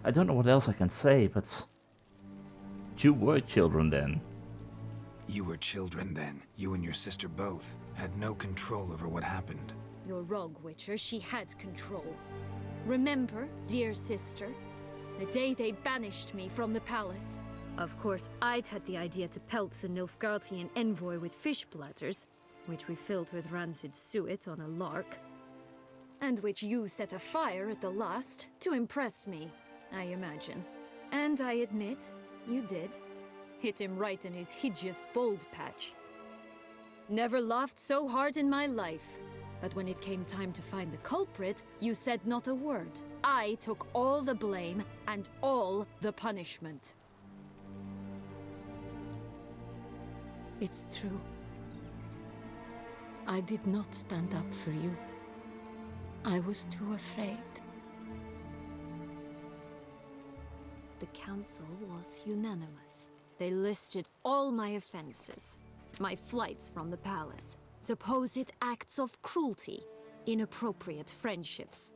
S1: I don't know what else I can say, but you were children then.
S3: You were children then. You and your sister both had no control over what happened.
S14: You're wrong, Witcher. She had control. Remember, dear sister, the day they banished me from the palace? Of course, I'd had the idea to pelt the Nilfgaardian envoy with fish bladders, which we filled with rancid suet on a lark, and which you set afire at the last to impress me, I imagine. And I admit, you did. Hit him right in his hideous bald patch. Never laughed so hard in my life. But when it came time to find the culprit, you said not a word. I took all the blame and all the punishment.
S13: It's true. I did not stand up for you. I was too afraid.
S14: The council was unanimous. They listed all my offenses. My flights from the palace. Supposed acts of cruelty. Inappropriate friendships.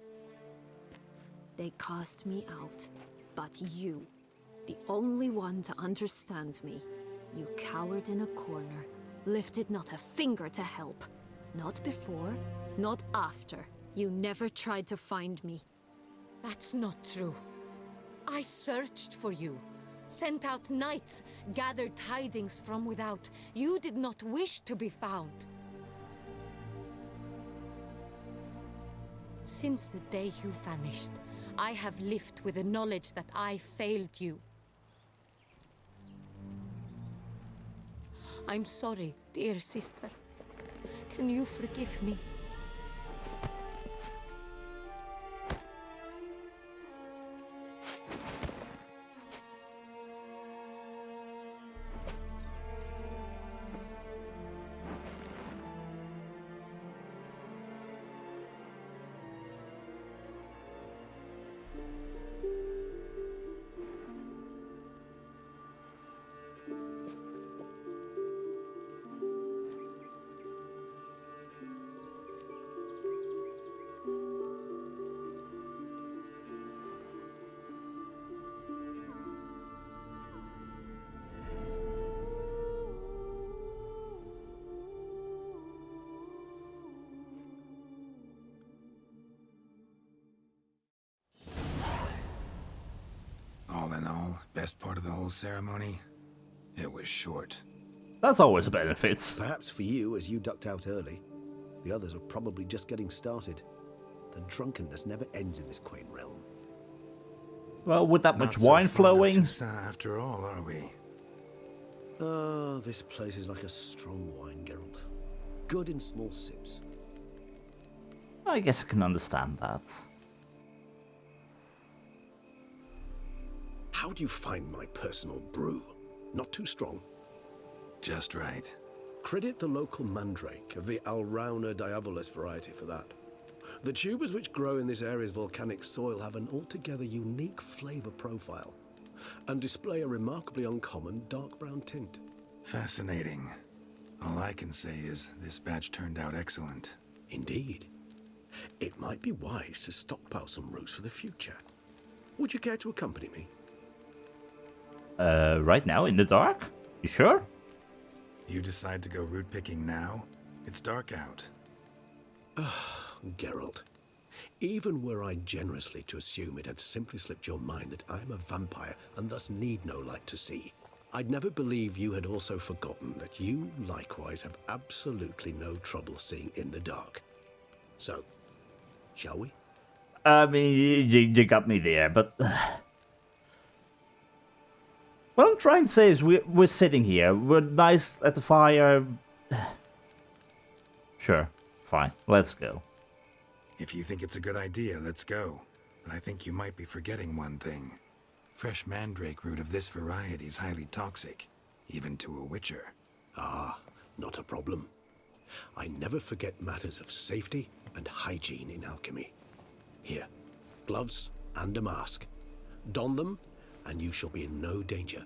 S14: They cast me out. But you, the only one to understand me, you cowered in a corner, lifted not a finger to help. Not before, not after. You never tried to find me.
S13: That's not true. I searched for you. sent out knights, gathered tidings from without. You did not wish to be found. Since the day you vanished, I have lived with the knowledge that I failed you. I'm sorry, dear sister. Can you forgive me?
S3: All in all, best part of the whole ceremony? It was short.
S1: That's always a benefit.
S4: Perhaps for you, as you ducked out early. The others are probably just getting started. The drunkenness never ends in this quaint realm.
S1: Well, with that much
S3: Not so
S1: wine
S3: fond of
S1: flowing.
S3: Toussaint after all, are we?
S4: Oh, this place is like a strong wine, Geralt. Good in small sips.
S1: I guess I can understand that.
S4: How do you find my personal brew? Not too strong?
S3: Just right.
S5: Credit the local mandrake of the Alrauna diavolis variety for that. The tubers which grow in this area's volcanic soil have an altogether unique flavor profile and display a remarkably uncommon dark brown tint.
S3: Fascinating. All I can say is this batch turned out excellent.
S5: Indeed. It might be wise to stockpile some roots for the future. Would you care to accompany me?
S1: Right now in the dark? You sure?
S3: You decide to go root picking now? It's dark out.
S5: Geralt, even were I generously to assume it had simply slipped your mind that I am a vampire and thus need no light to see, I'd never believe you had also forgotten that you likewise have absolutely no trouble seeing in the dark. So, shall we?
S1: I mean, you got me there, but... What I'm trying to say is we're sitting here, we're nice at the fire. Sure, fine, let's go.
S3: If you think it's a good idea, let's go. But I think you might be forgetting one thing. Fresh mandrake root of this variety is highly toxic, even to a witcher.
S5: Ah, not a problem. I never forget matters of safety and hygiene in alchemy. Here, gloves and a mask. Don them, and you shall be in no danger.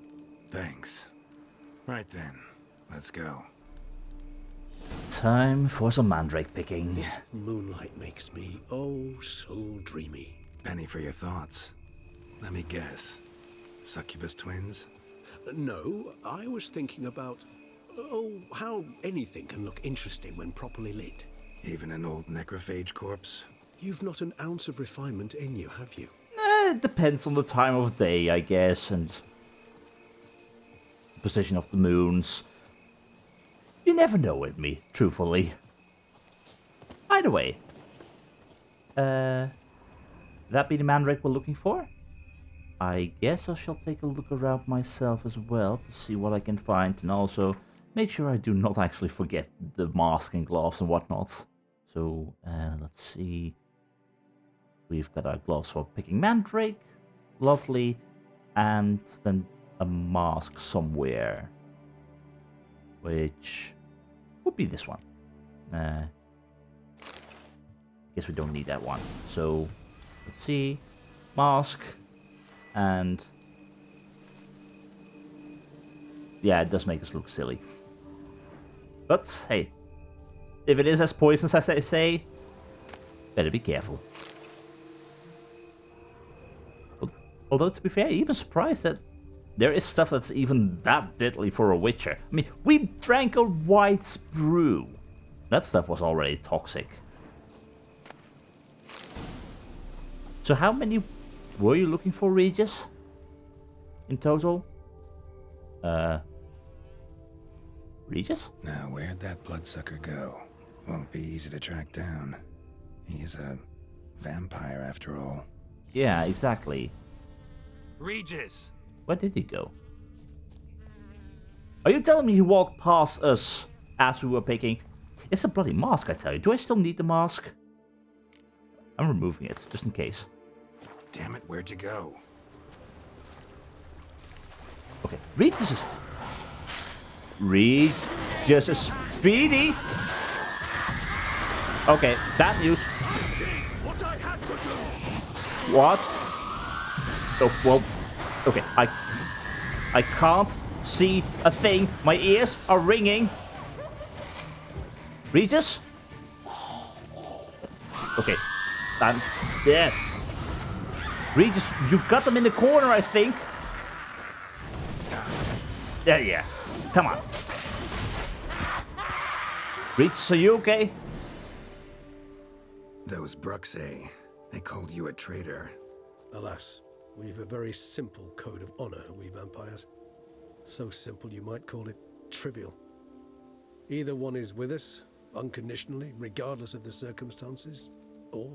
S3: Thanks. Right then, let's go.
S1: Time for some mandrake picking.
S5: This moonlight makes me, oh, so dreamy.
S3: Penny for your thoughts. Let me guess. Succubus twins?
S5: No, I was thinking about, oh, how anything can look interesting when properly lit.
S3: Even an old necrophage corpse?
S5: You've not an ounce of refinement in you, have you?
S1: It depends on the time of day, I guess, and the position of the moons. You never know with me, truthfully. Either way. That be the mandrake we're looking for? I guess I shall take a look around myself as well to see what I can find, and also make sure I do not actually forget the mask and gloves and whatnot. So, let's see. We've got our gloves for picking mandrake. Lovely. And then a mask somewhere. Which would be this one. Guess we don't need that one. So, let's see. Mask. And... yeah, it does make us look silly. But, hey. If it is as poisonous as they say, better be careful. Although, to be fair, even surprised that there is stuff that's even that deadly for a witcher. I mean, we drank a white brew. That stuff was already toxic. So how many were you looking for, Regis? In total? Regis?
S3: Now, where'd that bloodsucker go? Won't be easy to track down. He's a vampire after all.
S1: Yeah, exactly.
S11: Regis!
S1: Where did he go? Are you telling me he walked past us as we were picking? It's a bloody mask, I tell you. Do I still need the mask? I'm removing it, just in case.
S3: Damn it, where'd you go?
S1: Okay, Regis is... Regis is speedy! Okay, bad news.
S10: What I had to do.
S1: What? Oh, well... Okay, I can't see a thing. My ears are ringing. Regis? Okay, I'm dead. Regis, you've got them in the corner, I think. Yeah. Come on. Regis, are you okay?
S3: Those Bruxay, they called you a traitor.
S5: Alas, we've a very simple code of honor, we vampires. So simple you might call it trivial. Either one is with us, unconditionally, regardless of the circumstances, or...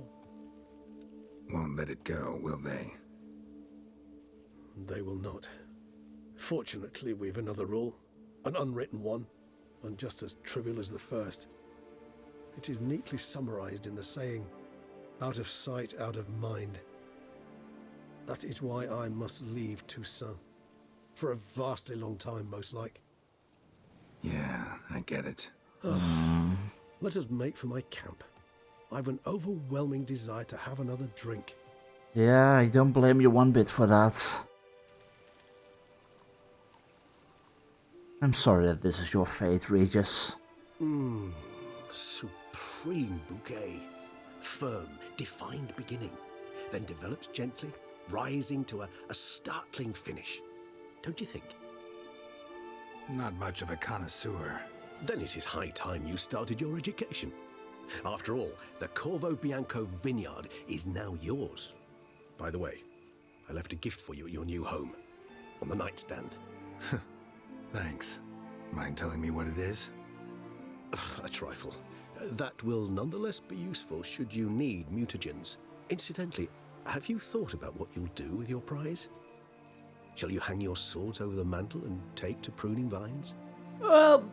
S3: Won't let it go, will they?
S5: They will not. Fortunately, we've another rule, an unwritten one, and just as trivial as the first. It is neatly summarized in the saying, out of sight, out of mind. That is why I must leave Toussaint. For a vastly long time, most like.
S3: Yeah, I get it.
S5: Let us make for my camp. I've an overwhelming desire to have another drink.
S1: Yeah, I don't blame you one bit for that. I'm sorry that this is your fate, Regis.
S4: Supreme bouquet. Firm, defined beginning. Then develops gently, rising to a startling finish. Don't you think?
S3: Not much of a connoisseur.
S4: Then it is high time you started your education. After all, the Corvo Bianco vineyard is now yours. By the way, I left a gift for you at your new home. On the nightstand.
S3: Thanks. Mind telling me what it is?
S4: A trifle. That will nonetheless be useful should you need mutagens. Incidentally, have you thought about what you'll do with your prize? Shall you hang your swords over the mantle and take to pruning vines?
S1: Well,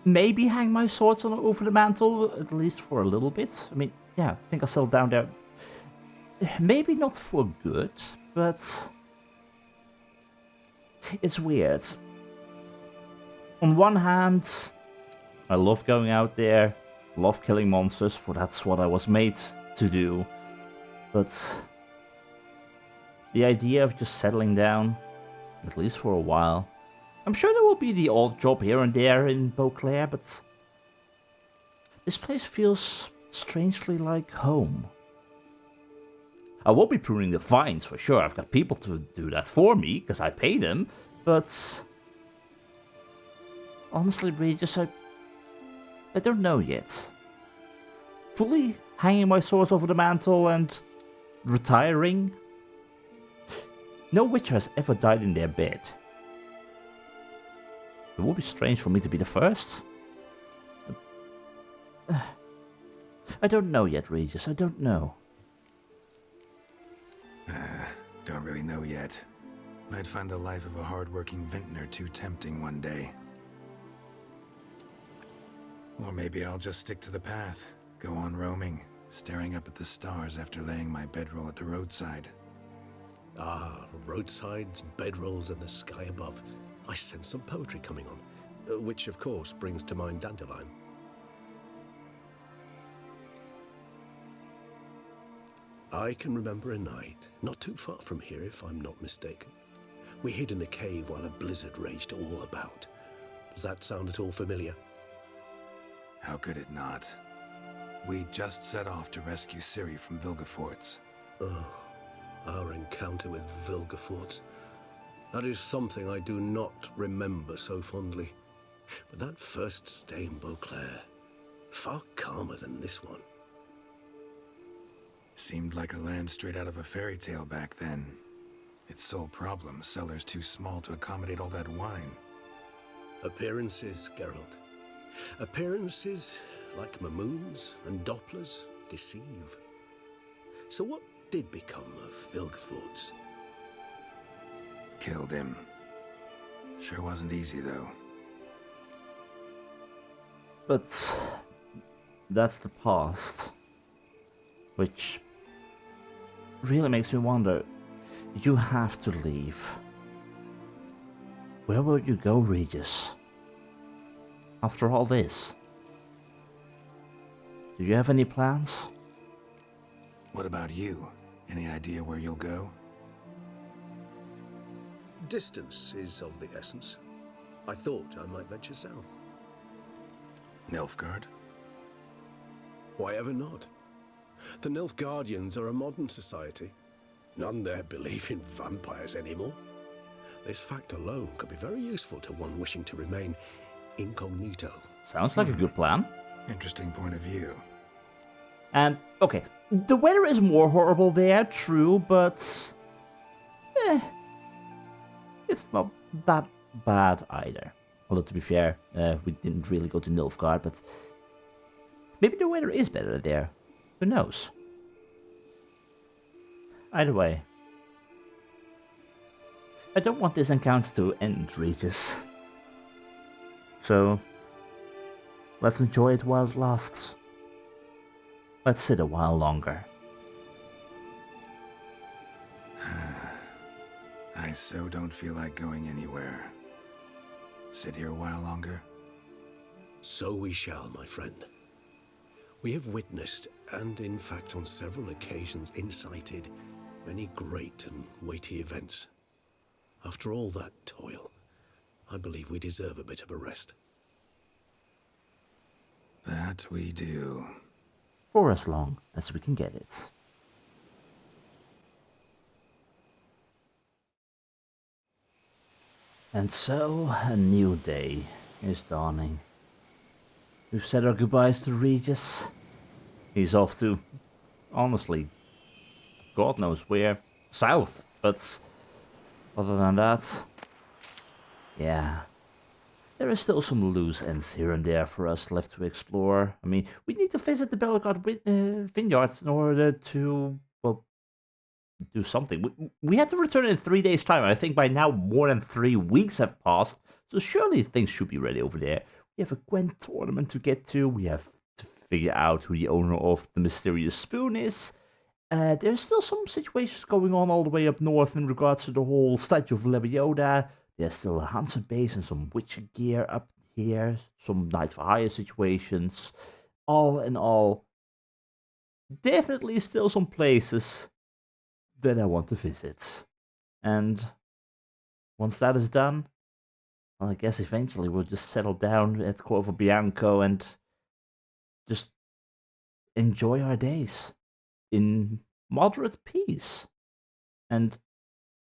S1: maybe hang my swords over the mantle, at least for a little bit. I mean, yeah, I think I'll settle down there. Maybe not for good, but... It's weird. On one hand, I love going out there, love killing monsters, for that's what I was made to do. But the idea of just settling down, at least for a while. I'm sure there will be the odd job here and there in Beauclair, but this place feels strangely like home. I won't be pruning the vines for sure. I've got people to do that for me, because I pay them. But honestly, Regis, I don't know yet. Fully hanging my swords over the mantle and retiring? No witcher has ever died in their bed. It would be strange for me to be the first. I don't know yet, Regis. I don't know.
S3: Don't really know yet. Might find the life of a hard-working vintner too tempting one day. Or maybe I'll just stick to the path, go on roaming, staring up at the stars after laying my bedroll at the roadside.
S4: Ah, roadsides, bedrolls, and the sky above. I sense some poetry coming on, which of course brings to mind Dandelion. I can remember a night, not too far from here if I'm not mistaken. We hid in a cave while a blizzard raged all about. Does that sound at all familiar?
S3: How could it not? We just set off to rescue Ciri from Vilgefortz.
S4: Oh, our encounter with Vilgefortz. That is something I do not remember so fondly. But that first stay in Beauclair, far calmer than this one.
S3: Seemed like a land straight out of a fairy tale back then. It its sole problem. Cellar's too small to accommodate all that wine.
S5: Appearances, Geralt. Appearances, like Mamoons and Dopplers, deceive. So what did become of Vilgefortz?
S3: Killed him. Sure wasn't easy, though.
S1: But that's the past. Which really makes me wonder, you have to leave. Where will you go, Regis? After all this? Do you have any plans?
S3: What about you? Any idea where you'll go?
S5: Distance is of the essence. I thought I might venture south.
S3: Nilfgaard?
S5: Why ever not? The Nilfgaardians are a modern society. None there believe in vampires anymore. This fact alone could be very useful to one wishing to remain incognito.
S1: Sounds like a good plan.
S3: Interesting point of view.
S1: And, okay, the weather is more horrible there, true, but... it's not that bad either. Although, to be fair, we didn't really go to Nilfgaard, but... maybe the weather is better there. Who knows? Either way. I don't want this encounter to end, Regis. So... let's enjoy it while it lasts. Let's sit a while longer.
S3: I so don't feel like going anywhere. Sit here a while longer?
S5: So we shall, my friend. We have witnessed, and in fact on several occasions incited, many great and weighty events. After all that toil, I believe we deserve a bit of a rest.
S3: That we do.
S1: For as long as we can get it. And so, a new day is dawning. We've said our goodbyes to Regis. He's off to, honestly, God knows where, south. But other than that, yeah. There are still some loose ends here and there for us left to explore. I mean, we need to visit the Bellegarde vineyards in order to, well, do something. We had to return in 3 days' time. I think by now more than 3 weeks have passed, so surely things should be ready over there. We have a Gwent tournament to get to. We have to figure out who the owner of the mysterious spoon is. There's still some situations going on all the way up north in regards to the whole statue of Lebioda. There's still a Hansen base and some Witcher gear up here, some Knights for Hire situations. All in all, definitely still some places that I want to visit. And once that is done, well, I guess eventually we'll just settle down at Corvo Bianco and just enjoy our days in moderate peace. And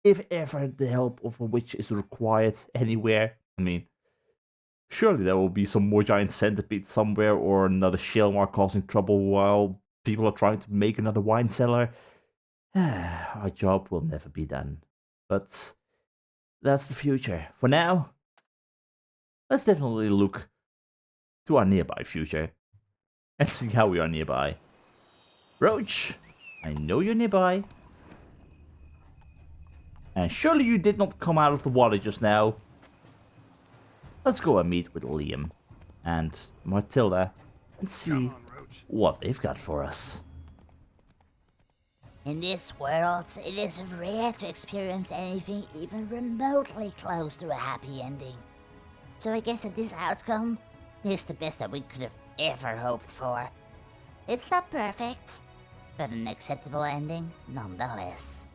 S1: if ever the help of a witch is required anywhere, I mean, surely there will be some more giant centipede somewhere or another Shelmar causing trouble while people are trying to make another wine cellar. Our job will never be done. But that's the future. For now, let's definitely look to our nearby future and see how we are nearby. Roach, I know you're nearby. And surely you did not come out of the water just now. Let's go and meet with Liam and Martilda and see what they've got for us.
S15: In this world, it is rare to experience anything even remotely close to a happy ending. So I guess that this outcome is the best that we could have ever hoped for. It's not perfect, but an acceptable ending nonetheless.